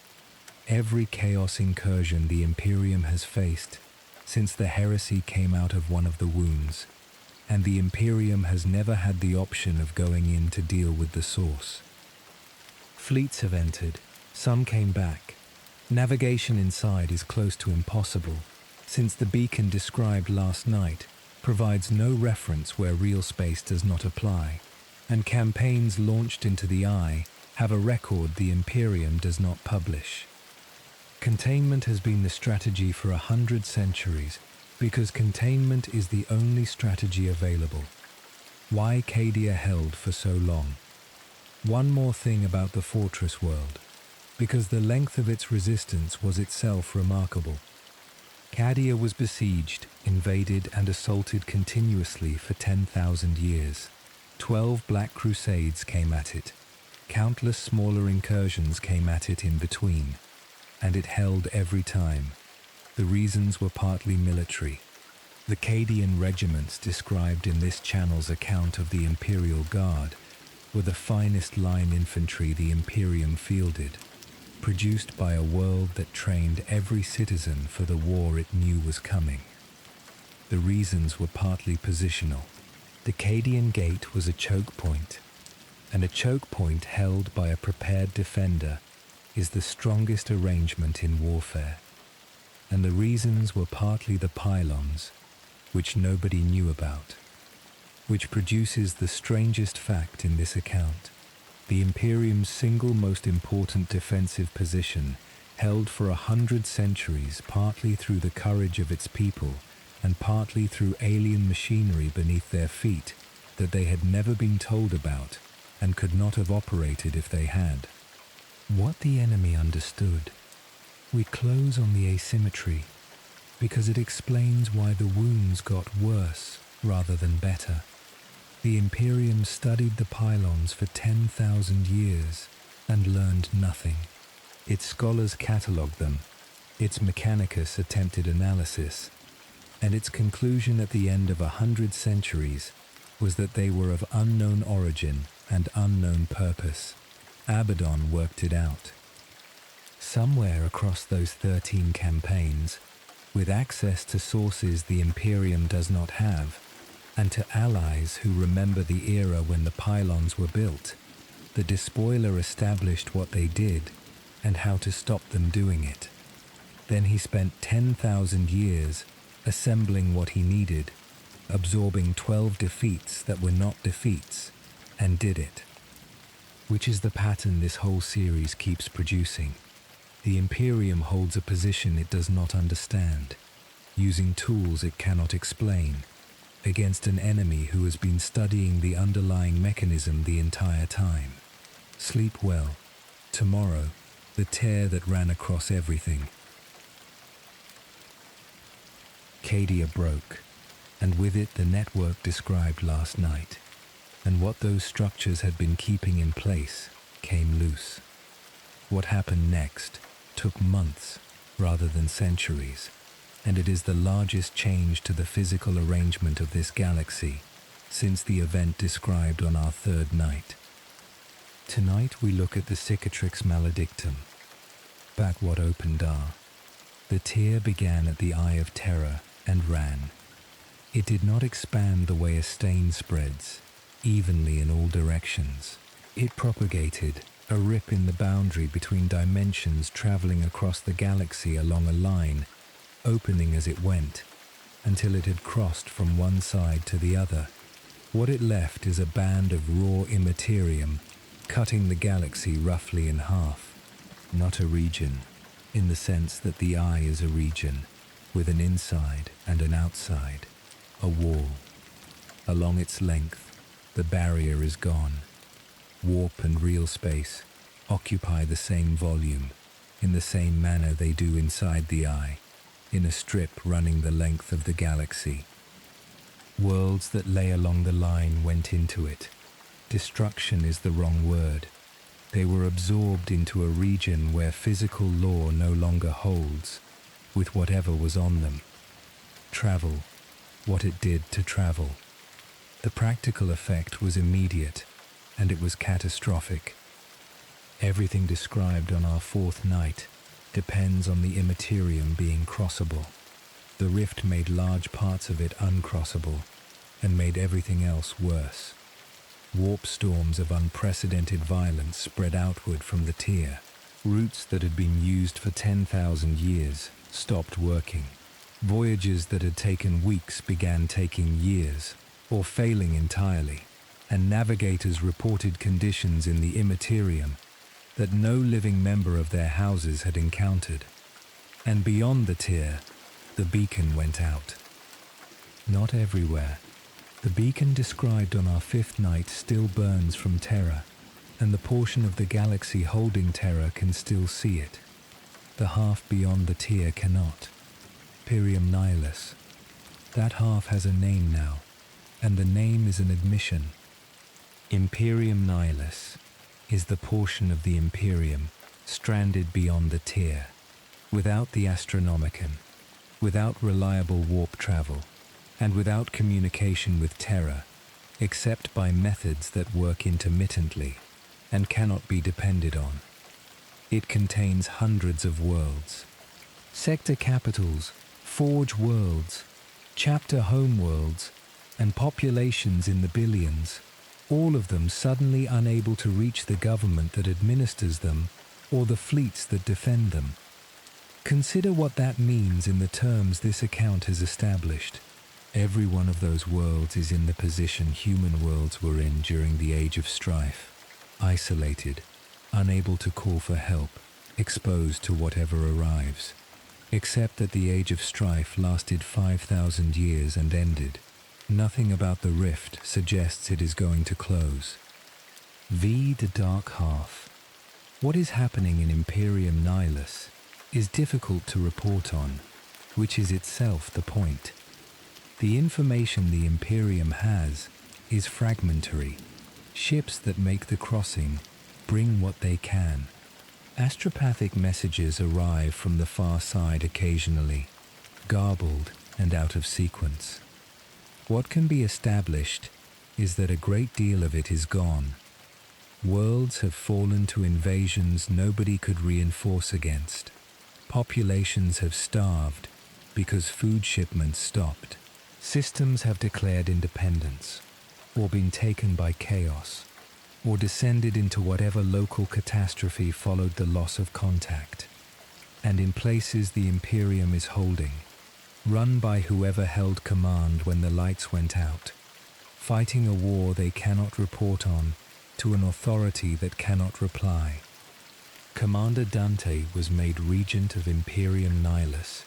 Every chaos incursion the Imperium has faced since the heresy came out of one of the wounds, and the Imperium has never had the option of going in to deal with the source. Fleets have entered, some came back. Navigation inside is close to impossible, since the beacon described last night provides no reference where real space does not apply, and campaigns launched into the eye have a record the Imperium does not publish. Containment has been the strategy for 100 centuries, because containment is the only strategy available. Why Cadia held for so long? One more thing about the fortress world, because the length of its resistance was itself remarkable. Cadia was besieged, invaded, and assaulted continuously for 10,000 years. 12 Black Crusades came at it. Countless smaller incursions came at it in between, and it held every time. The reasons were partly military. The Cadian regiments described in this channel's account of the Imperial Guard were the finest line infantry the Imperium fielded, produced by a world that trained every citizen for the war it knew was coming. The reasons were partly positional. The Cadian Gate was a choke point, and a choke point held by a prepared defender is the strongest arrangement in warfare. And the reasons were partly the pylons, which nobody knew about, which produces the strangest fact in this account. The Imperium's single most important defensive position, held for 100 centuries partly through the courage of its people and partly through alien machinery beneath their feet that they had never been told about and could not have operated if they had. What the enemy understood. We close on the asymmetry because it explains why the wounds got worse rather than better. The Imperium studied the pylons for 10,000 years and learned nothing. Its scholars catalogued them, its Mechanicus attempted analysis, and its conclusion at the end of 100 centuries was that they were of unknown origin and unknown purpose. Abaddon worked it out. Somewhere across those 13 campaigns, with access to sources the Imperium does not have, and to allies who remember the era when the pylons were built, the despoiler established what they did and how to stop them doing it. Then he spent 10,000 years assembling what he needed, absorbing 12 defeats that were not defeats, and did it. Which is the pattern this whole series keeps producing. The Imperium holds a position it does not understand, using tools it cannot explain, against an enemy who has been studying the underlying mechanism the entire time. Sleep well. Tomorrow, the tear that ran across everything. Cadia broke, and with it the network described last night, and what those structures had been keeping in place came loose. What happened next took months rather than centuries, and it is the largest change to the physical arrangement of this galaxy since the event described on our third night. Tonight we look at the Cicatrix Maledictum. Back what opened are. The tear began at the Eye of Terra and ran. It did not expand the way a stain spreads, evenly in all directions. It propagated, a rip in the boundary between dimensions traveling across the galaxy along a line, opening as it went, until it had crossed from one side to the other. What it left is a band of raw Immaterium, cutting the galaxy roughly in half. Not a region, in the sense that the eye is a region, with an inside and an outside, a wall. Along its length, the barrier is gone. warp and real space, occupy the same volume, in the same manner they do inside the eye, in a strip running the length of the galaxy. Worlds that lay along the line went into it. Destruction is the wrong word. They were absorbed into a region where physical law no longer holds, with whatever was on them. Travel, what it did to travel. The practical effect was immediate, and it was catastrophic. Everything described on our fourth night depends on the Immaterium being crossable. The rift made large parts of it uncrossable, and made everything else worse. Warp storms of unprecedented violence spread outward from the tier. Routes that had been used for 10,000 years stopped working. Voyages that had taken weeks began taking years, or failing entirely, and navigators reported conditions in the Immaterium that no living member of their houses had encountered. And beyond the tier, the beacon went out. Not everywhere. The beacon described on our fifth night still burns from Terra, and the portion of the galaxy holding Terra can still see it. The half beyond the tier cannot. Imperium Nihilus. That half has a name now, and the name is an admission. Imperium Nihilus is the portion of the Imperium stranded beyond the tier, without the Astronomican, without reliable warp travel, and without communication with Terra, except by methods that work intermittently and cannot be depended on. It contains hundreds of worlds, sector capitals, forge worlds, chapter homeworlds, and populations in the billions, all of them suddenly unable to reach the government that administers them or the fleets that defend them. Consider what that means in the terms this account has established. Every one of those worlds is in the position human worlds were in during the Age of Strife, isolated, unable to call for help, exposed to whatever arrives, except that the Age of Strife lasted 5,000 years and ended. Nothing about the rift suggests it is going to close. The Dark Half. What is happening in Imperium Nihilus is difficult to report on, which is itself the point. The information the Imperium has is fragmentary. Ships that make the crossing bring what they can. Astropathic messages arrive from the far side occasionally, garbled and out of sequence. What can be established is that a great deal of it is gone. Worlds have fallen to invasions nobody could reinforce against. Populations have starved because food shipments stopped. Systems have declared independence, or been taken by chaos, or descended into whatever local catastrophe followed the loss of contact. And in places the Imperium is holding, run by whoever held command when the lights went out, fighting a war they cannot report on to an authority that cannot reply. Commander Dante was made regent of Imperium Nihilus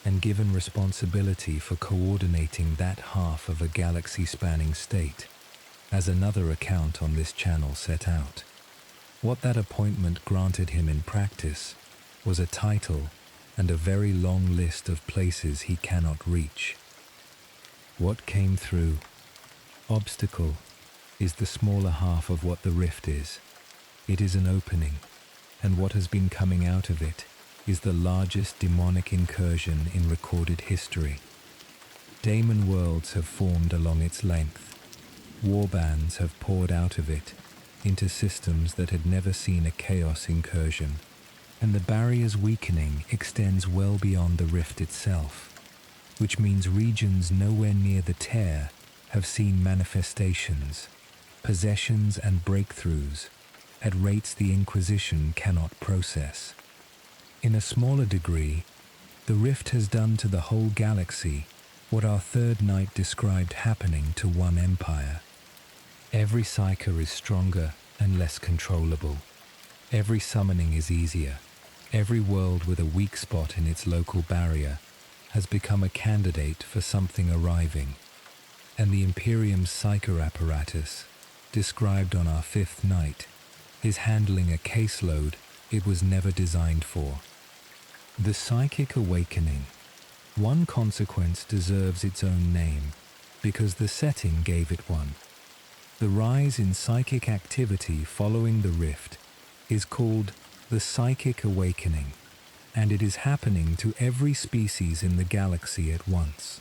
and given responsibility for coordinating that half of a galaxy-spanning state, as another account on this channel set out. What that appointment granted him in practice was a title and a very long list of places he cannot reach. What came through? Obstacle is the smaller half of what the rift is. It is an opening, and what has been coming out of it is the largest demonic incursion in recorded history. Daemon worlds have formed along its length. Warbands have poured out of it into systems that had never seen a chaos incursion, and the barrier's weakening extends well beyond the rift itself, which means regions nowhere near the tear have seen manifestations, possessions and breakthroughs at rates the Inquisition cannot process. In a smaller degree, the rift has done to the whole galaxy what our third night described happening to one empire. Every psyker is stronger and less controllable. Every summoning is easier. Every world with a weak spot in its local barrier has become a candidate for something arriving, and the Imperium's psyker apparatus described on our fifth night, is handling a caseload it was never designed for. The psychic awakening. One consequence deserves its own name, because the setting gave it one. The rise in psychic activity following the rift is called the psychic awakening, and it is happening to every species in the galaxy at once.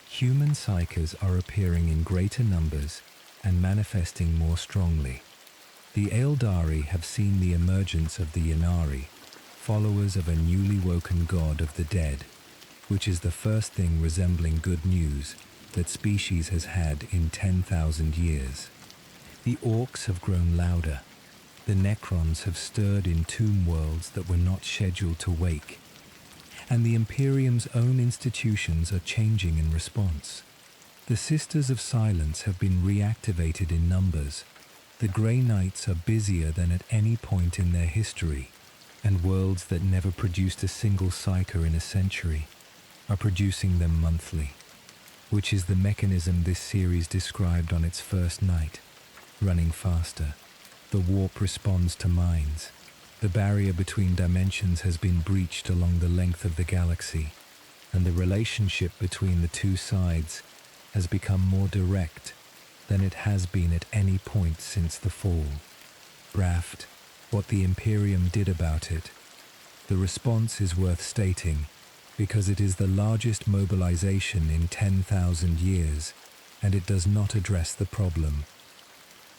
Human psychers are appearing in greater numbers and manifesting more strongly. The Eldari have seen the emergence of the Yanari, followers of a newly woken god of the dead, which is the first thing resembling good news that species has had in 10,000 years. The orcs have grown louder. The Necrons have stirred in tomb worlds that were not scheduled to wake. And the Imperium's own institutions are changing in response. The Sisters of Silence have been reactivated in numbers. The Grey Knights are busier than at any point in their history, and worlds that never produced a single psyker in a century are producing them monthly, which is the mechanism this series described on its first night, running faster. The warp responds to mines. The barrier between dimensions has been breached along the length of the galaxy, and the relationship between the two sides has become more direct than it has been at any point since the fall. Raft, what the Imperium did about it. The response is worth stating, because it is the largest mobilization in 10,000 years, and it does not address the problem.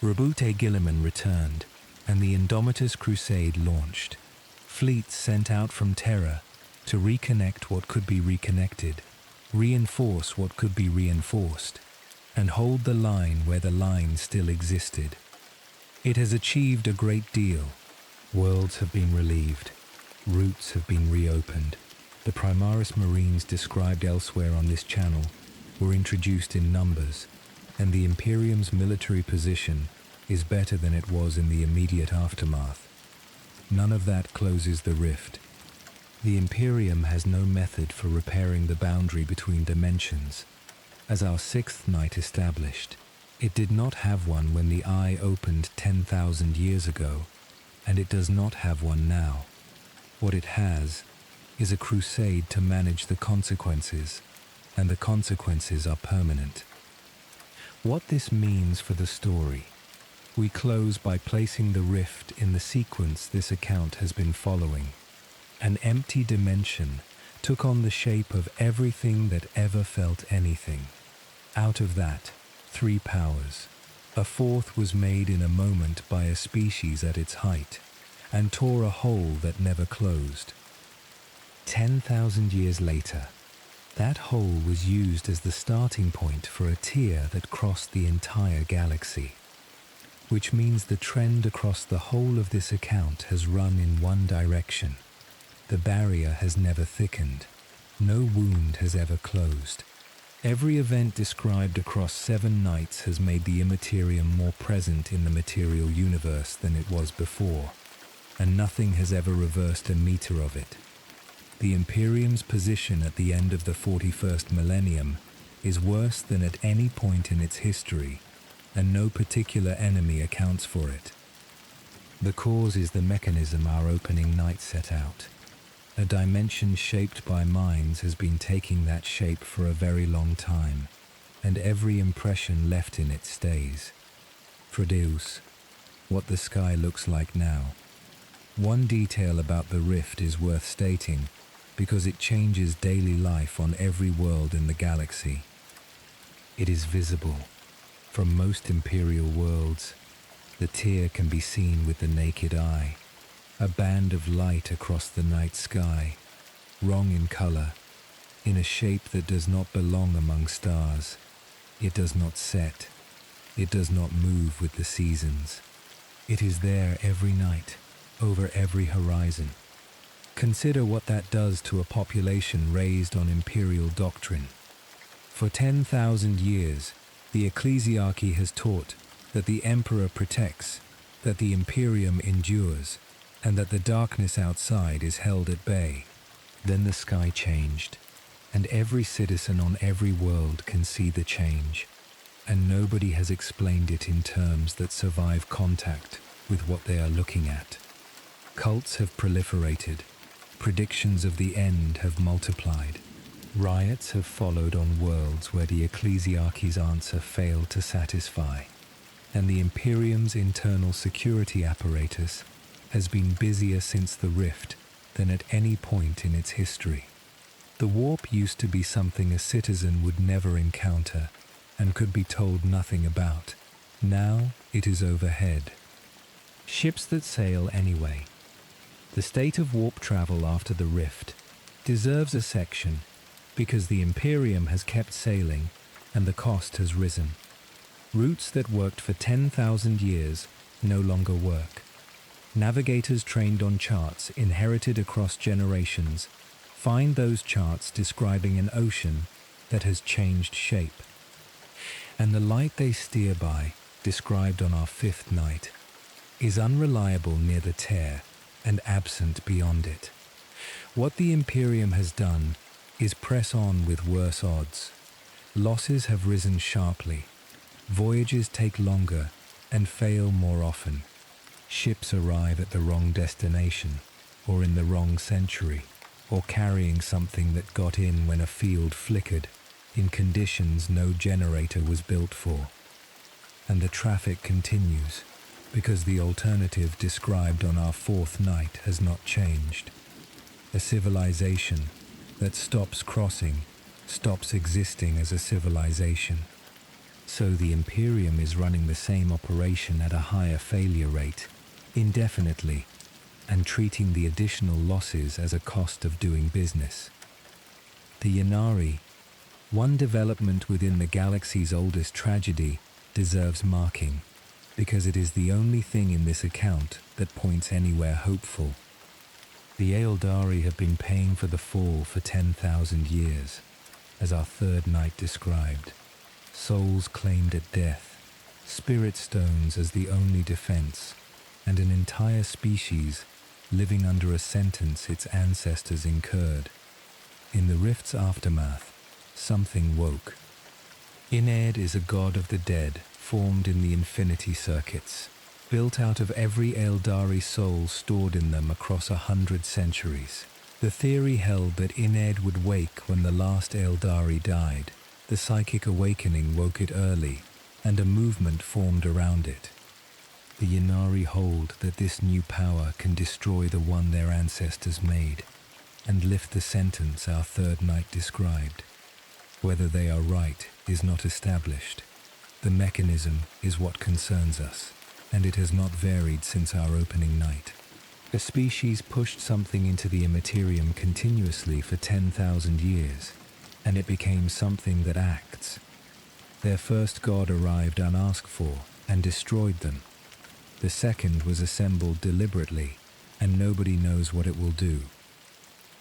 Rabute Gilliman returned, and the Indomitus Crusade launched. Fleets sent out from Terra to reconnect what could be reconnected, reinforce what could be reinforced, and hold the line where the line still existed. It has achieved a great deal. Worlds have been relieved. Routes have been reopened. The Primaris Marines described elsewhere on this channel were introduced in numbers, and the Imperium's military position is better than it was in the immediate aftermath. None of that closes the rift. The Imperium has no method for repairing the boundary between dimensions. As our sixth night established, it did not have one when the Eye opened 10,000 years ago, and it does not have one now. What it has is a crusade to manage the consequences, and the consequences are permanent. What this means for the story. We close by placing the rift in the sequence this account has been following. An empty dimension took on the shape of everything that ever felt anything. Out of that, 3 powers. A fourth was made in a moment by a species at its height, and tore a hole that never closed. 10,000 years later, that hole was used as the starting point for a tier that crossed the entire galaxy, which means the trend across the whole of this account has run in one direction. The barrier has never thickened. No wound has ever closed. Every event described across 7 nights has made the Immaterium more present in the material universe than it was before, and nothing has ever reversed a meter of it. The Imperium's position at the end of the 41st millennium is worse than at any point in its history, and no particular enemy accounts for it. The cause is the mechanism our opening night set out. A dimension shaped by minds has been taking that shape for a very long time, and every impression left in it stays. Fredeus, what the sky looks like now. One detail about the rift is worth stating, because it changes daily life on every world in the galaxy. It is visible. From most Imperial worlds, the tier can be seen with the naked eye. A band of light across the night sky, wrong in color, in a shape that does not belong among stars. It does not set. It does not move with the seasons. It is there every night, over every horizon. Consider what that does to a population raised on imperial doctrine. For 10,000 years, the ecclesiarchy has taught that the emperor protects, that the Imperium endures, and that the darkness outside is held at bay. Then the sky changed, and every citizen on every world can see the change. and nobody has explained it in terms that survive contact with what they are looking at. Cults have proliferated, predictions of the end have multiplied, riots have followed on worlds where the ecclesiarchy's answer failed to satisfy, and the Imperium's internal security apparatus has been busier since the Rift than at any point in its history. The warp used to be something a citizen would never encounter and could be told nothing about. Now it is overhead. Ships that sail anyway. The state of warp travel after the Rift deserves a section because the Imperium has kept sailing and the cost has risen. Routes that worked for 10,000 years no longer work. Navigators trained on charts inherited across generations find those charts describing an ocean that has changed shape. And the light they steer by, described on our fifth night, is unreliable near the Terra and absent beyond it. What the Imperium has done is press on with worse odds. Losses have risen sharply. Voyages take longer and fail more often. Ships arrive at the wrong destination, or in the wrong century, or carrying something that got in when a field flickered, in conditions no generator was built for. And the traffic continues, because the alternative described on our fourth night has not changed. A civilization that stops crossing, stops existing as a civilization. So the Imperium is running the same operation at a higher failure rate, indefinitely, and treating the additional losses as a cost of doing business. The Ynnari, one development within the galaxy's oldest tragedy, deserves marking, because it is the only thing in this account that points anywhere hopeful. The Aeldari have been paying for the fall for 10,000 years, as our third night described. Souls claimed at death, spirit stones as the only defense, and an entire species living under a sentence its ancestors incurred. In the Rift's aftermath, something woke. Ined is a god of the dead, formed in the infinity circuits, built out of every Aeldari soul stored in them across 100 centuries. The theory held that Ined would wake when the last Aeldari died. The psychic awakening woke it early, and a movement formed around it. The Ynnari hold that this new power can destroy the one their ancestors made, and lift the sentence our third night described. Whether they are right is not established. The mechanism is what concerns us, and it has not varied since our opening night. A species pushed something into the Immaterium continuously for 10,000 years, and it became something that acts. Their first god arrived unasked for and destroyed them. The second was assembled deliberately, and nobody knows what it will do.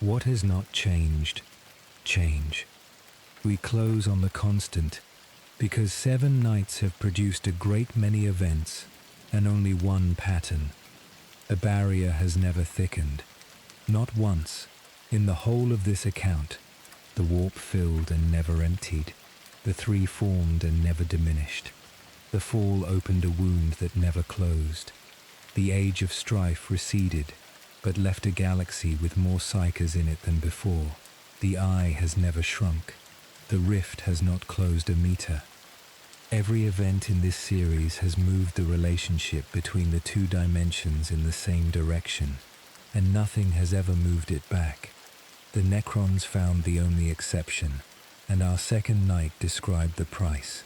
What has not changed? Change. We close on the constant, because 7 nights have produced a great many events, and only one pattern. A barrier has never thickened. Not once, in the whole of this account, the warp filled and never emptied. The 3 formed and never diminished. The fall opened a wound that never closed. The age of strife receded, but left a galaxy with more psychers in it than before. The eye has never shrunk. The rift has not closed a meter. Every event in this series has moved the relationship between the 2 dimensions in the same direction, and nothing has ever moved it back. The Necrons found the only exception, and our second night described the price.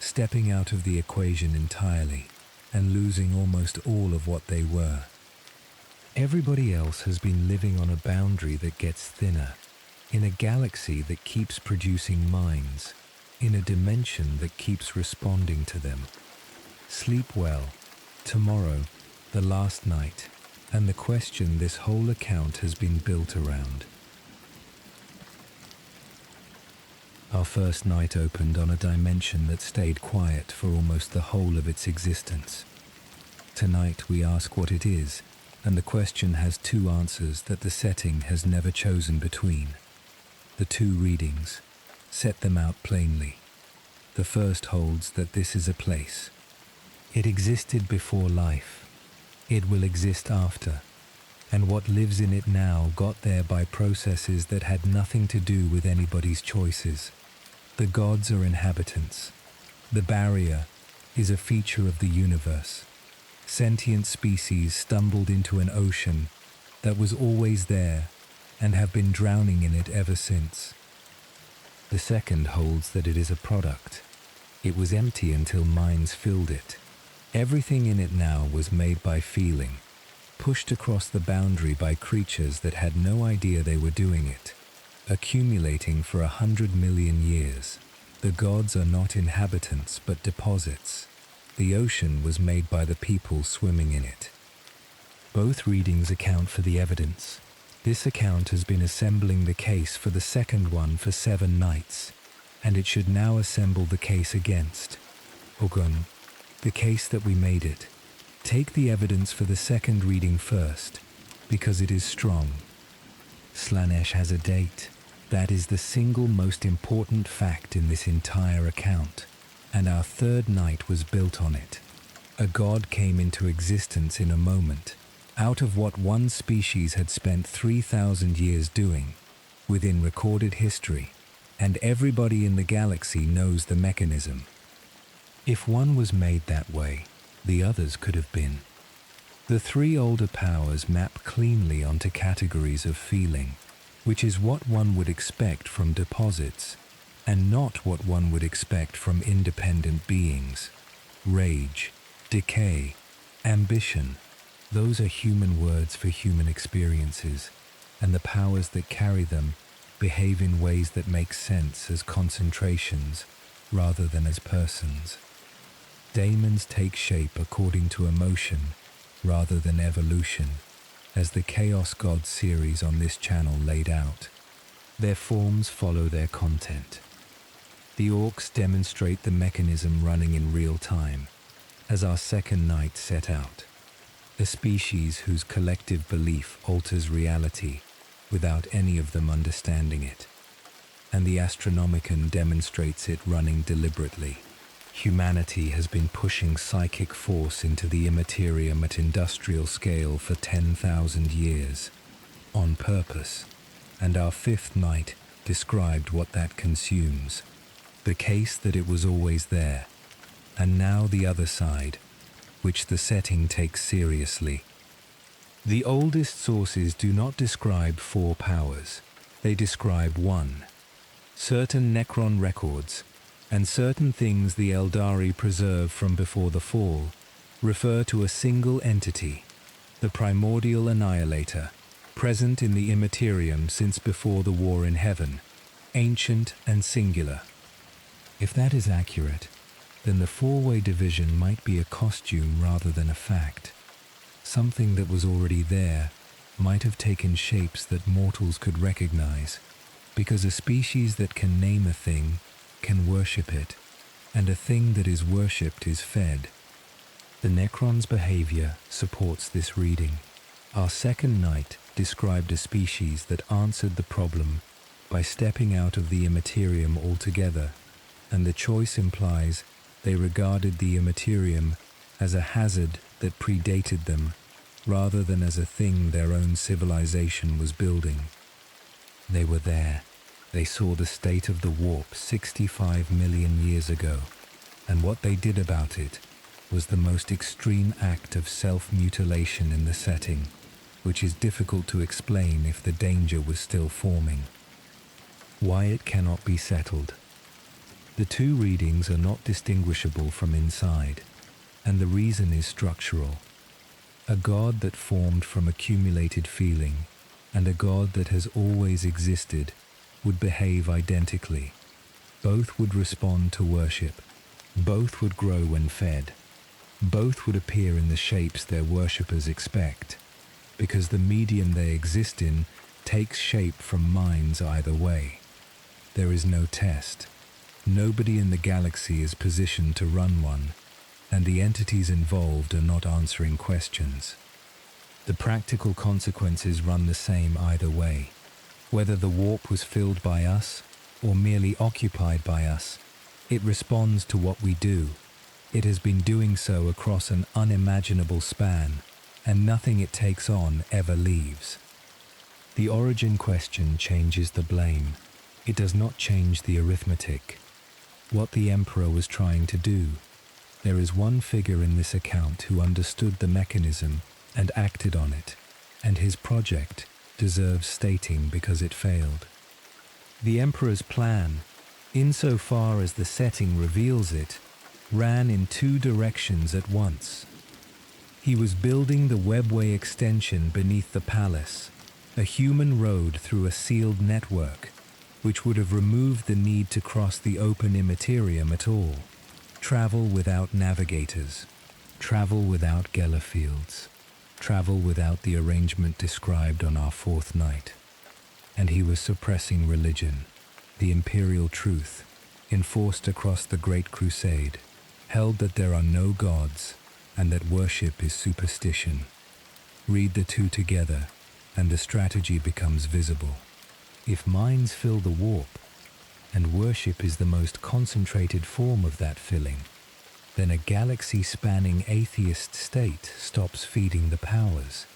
Stepping out of the equation entirely, and losing almost all of what they were. Everybody else has been living on a boundary that gets thinner, in a galaxy that keeps producing minds, in a dimension that keeps responding to them. Sleep well. Tomorrow, the last night, and the question this whole account has been built around. Our first night opened on a dimension that stayed quiet for almost the whole of its existence. Tonight we ask what it is, and the question has 2 answers that the setting has never chosen between. The 2 readings. Set them out plainly. The first holds that this is a place. It existed before life. It will exist after. And what lives in it now got there by processes that had nothing to do with anybody's choices. The gods are inhabitants. The barrier is a feature of the universe. Sentient species stumbled into an ocean that was always there and have been drowning in it ever since. The second holds that it is a product. It was empty until minds filled it. Everything in it now was made by feeling, pushed across the boundary by creatures that had no idea they were doing it, accumulating for 100 million years. The gods are not inhabitants but deposits. The ocean was made by the people swimming in it. Both readings account for the evidence. This account has been assembling the case for the second one for 7 nights, and it should now assemble the case against Ogun, the case that we made it. Take the evidence for the second reading first, because it is strong. Slanesh has a date. That is the single most important fact in this entire account, and our third night was built on it. A god came into existence in a moment, out of what one species had spent 3,000 years doing, within recorded history, and everybody in the galaxy knows the mechanism. If one was made that way, the others could have been. The 3 older powers map cleanly onto categories of feeling, which is what one would expect from deposits, and not what one would expect from independent beings. Rage, decay, ambition, those are human words for human experiences, and the powers that carry them behave in ways that make sense as concentrations rather than as persons. Daemons take shape according to emotion rather than evolution, as the Chaos God series on this channel laid out. Their forms follow their content. The orcs demonstrate the mechanism running in real time, as our second night set out. A species whose collective belief alters reality without any of them understanding it. And the Astronomican demonstrates it running deliberately. Humanity has been pushing psychic force into the Immaterium at industrial scale for 10,000 years, on purpose, and our fifth night described what that consumes, the case that it was always there, and now the other side, which the setting takes seriously. The oldest sources do not describe 4 powers, they describe 1. Certain Necron records, and certain things the Eldari preserve from before the fall, refer to a single entity, the primordial annihilator, present in the Immaterium since before the war in heaven, ancient and singular. If that is accurate, then the 4-way division might be a costume rather than a fact. Something that was already there might have taken shapes that mortals could recognize, because a species that can name a thing can worship it, and a thing that is worshipped is fed. The Necron's behavior supports this reading. Our second night described a species that answered the problem by stepping out of the Immaterium altogether, and the choice implies they regarded the Immaterium as a hazard that predated them, rather than as a thing their own civilization was building. They were there. They saw the state of the warp 65 million years ago, and what they did about it was the most extreme act of self-mutilation in the setting, which is difficult to explain if the danger was still forming. Why it cannot be settled. The 2 readings are not distinguishable from inside, and the reason is structural. A god that formed from accumulated feeling, and a god that has always existed, would behave identically. Both would respond to worship. Both would grow when fed. Both would appear in the shapes their worshippers expect, because the medium they exist in takes shape from minds either way. There is no test. Nobody in the galaxy is positioned to run one, and the entities involved are not answering questions. The practical consequences run the same either way. Whether the warp was filled by us, or merely occupied by us, It responds to what we do. It has been doing so across an unimaginable span, and nothing it takes on ever leaves. The origin question changes the blame. It does not change the arithmetic. What the Emperor was trying to do. There is one figure in this account who understood the mechanism and acted on it, and his project deserves stating because it failed. The Emperor's plan, insofar as the setting reveals it, ran in two directions at once. He was building the webway extension beneath the palace, a human road through a sealed network, which would have removed the need to cross the open Immaterium at all. Travel without navigators, travel without Geller fields, travel without the arrangement described on our fourth night. And he was suppressing religion, the imperial truth, enforced across the Great Crusade, held that there are no gods and that worship is superstition. Read the two together, and the strategy becomes visible. If minds fill the warp, and worship is the most concentrated form of that filling, then a galaxy-spanning atheist state stops feeding the powers.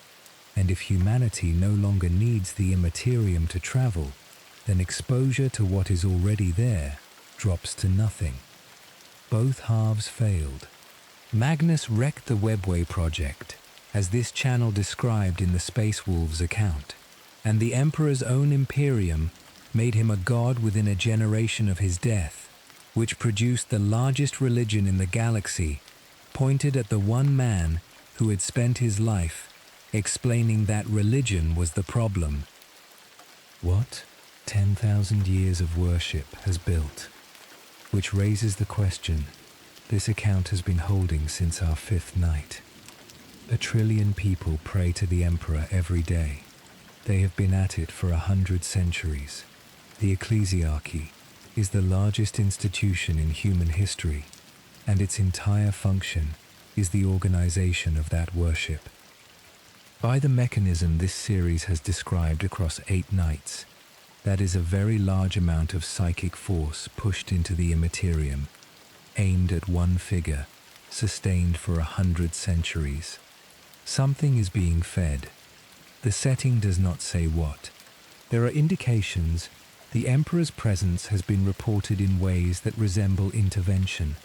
And if humanity no longer needs the Immaterium to travel, then exposure to what is already there drops to nothing. Both halves failed. Magnus wrecked the Webway project, as this channel described in the Space Wolves account, and the Emperor's own Imperium made him a god within a generation of his death, which produced the largest religion in the galaxy, pointed at the one man who had spent his life explaining that religion was the problem. What 10,000 years of worship has built? Which raises the question this account has been holding since our fifth night. 1 trillion people pray to the Emperor every day. They have been at it for 100 centuries. The ecclesiarchy is the largest institution in human history, and its entire function is the organization of that worship. By the mechanism this series has described across 8 nights, that is a very large amount of psychic force pushed into the Immaterium, aimed at one figure, sustained for 100 centuries. Something is being fed. The setting does not say what. There are indications the Emperor's presence has been reported in ways that resemble intervention.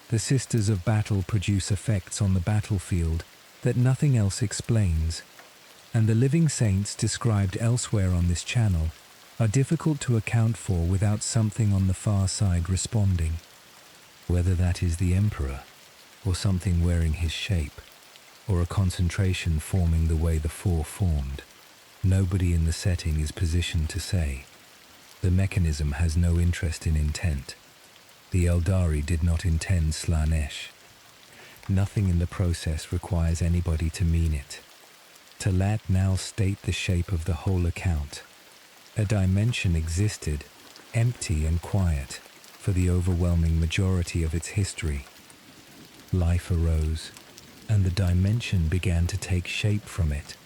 The Sisters of Battle produce effects on the battlefield that nothing else explains, and the living saints described elsewhere on this channel are difficult to account for without something on the far side responding. Whether that is the Emperor, or something wearing his shape, or a concentration forming the way the Four formed, nobody in the setting is positioned to say. The mechanism has no interest in intent. The Eldari did not intend Slanesh. Nothing in the process requires anybody to mean it. Talat now state the shape of the whole account. A dimension existed, empty and quiet, for the overwhelming majority of its history. Life arose, and the dimension began to take shape from it,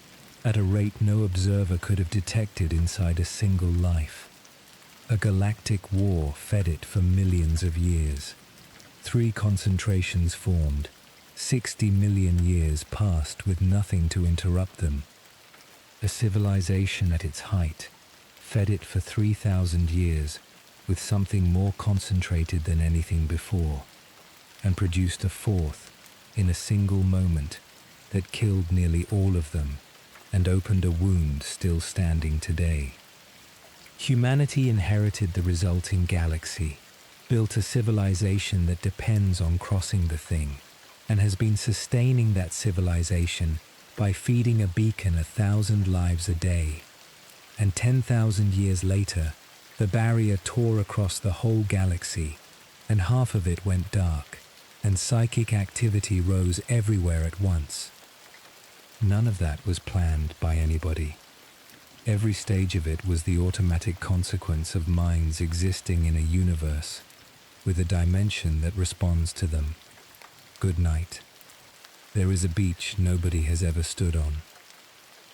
at a rate no observer could have detected inside a single life. A galactic war fed it for millions of years. 3 concentrations formed. 60 million years passed with nothing to interrupt them. A civilization at its height fed it for 3,000 years with something more concentrated than anything before, and produced a 4th in a single moment that killed nearly all of them and opened a wound still standing today. Humanity inherited the resulting galaxy, built a civilization that depends on crossing the thing, and has been sustaining that civilization by feeding a beacon 1,000 lives a day. And 10,000 years later, the barrier tore across the whole galaxy, and half of it went dark, and psychic activity rose everywhere at once. None of that was planned by anybody. Every stage of it was the automatic consequence of minds existing in a universe with a dimension that responds to them. Good night. There is a beach nobody has ever stood on.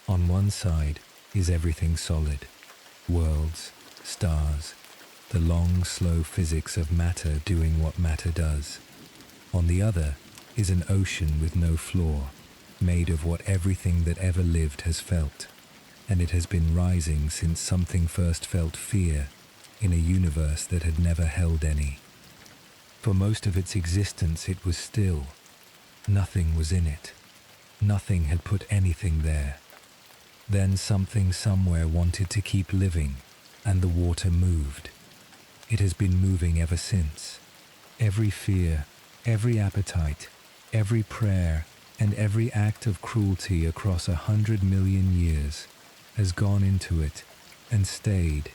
On one side is everything solid. Worlds, stars, the long, slow physics of matter doing what matter does. On the other is an ocean with no floor, made of what everything that ever lived has felt, and it has been rising since something first felt fear in a universe that had never held any. For most of its existence it was still. Nothing was in it. Nothing had put anything there. Then something somewhere wanted to keep living, and the water moved. It has been moving ever since. Every fear, every appetite, every prayer, and every act of cruelty across 100 million years has gone into it and stayed,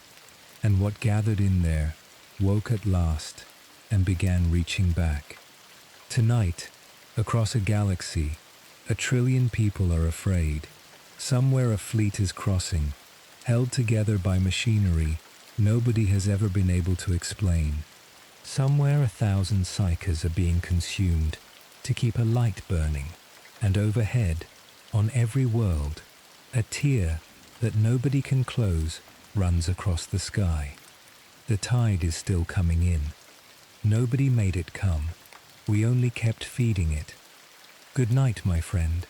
and what gathered in there woke at last and began reaching back. Tonight, across a galaxy, 1 trillion people are afraid. Somewhere a fleet is crossing, held together by machinery nobody has ever been able to explain. Somewhere 1,000 psychers are being consumed to keep a light burning, and overhead, on every world, a tier that nobody can close runs across the sky. The tide is still coming in. Nobody made it come. We only kept feeding it. Good night, my friend.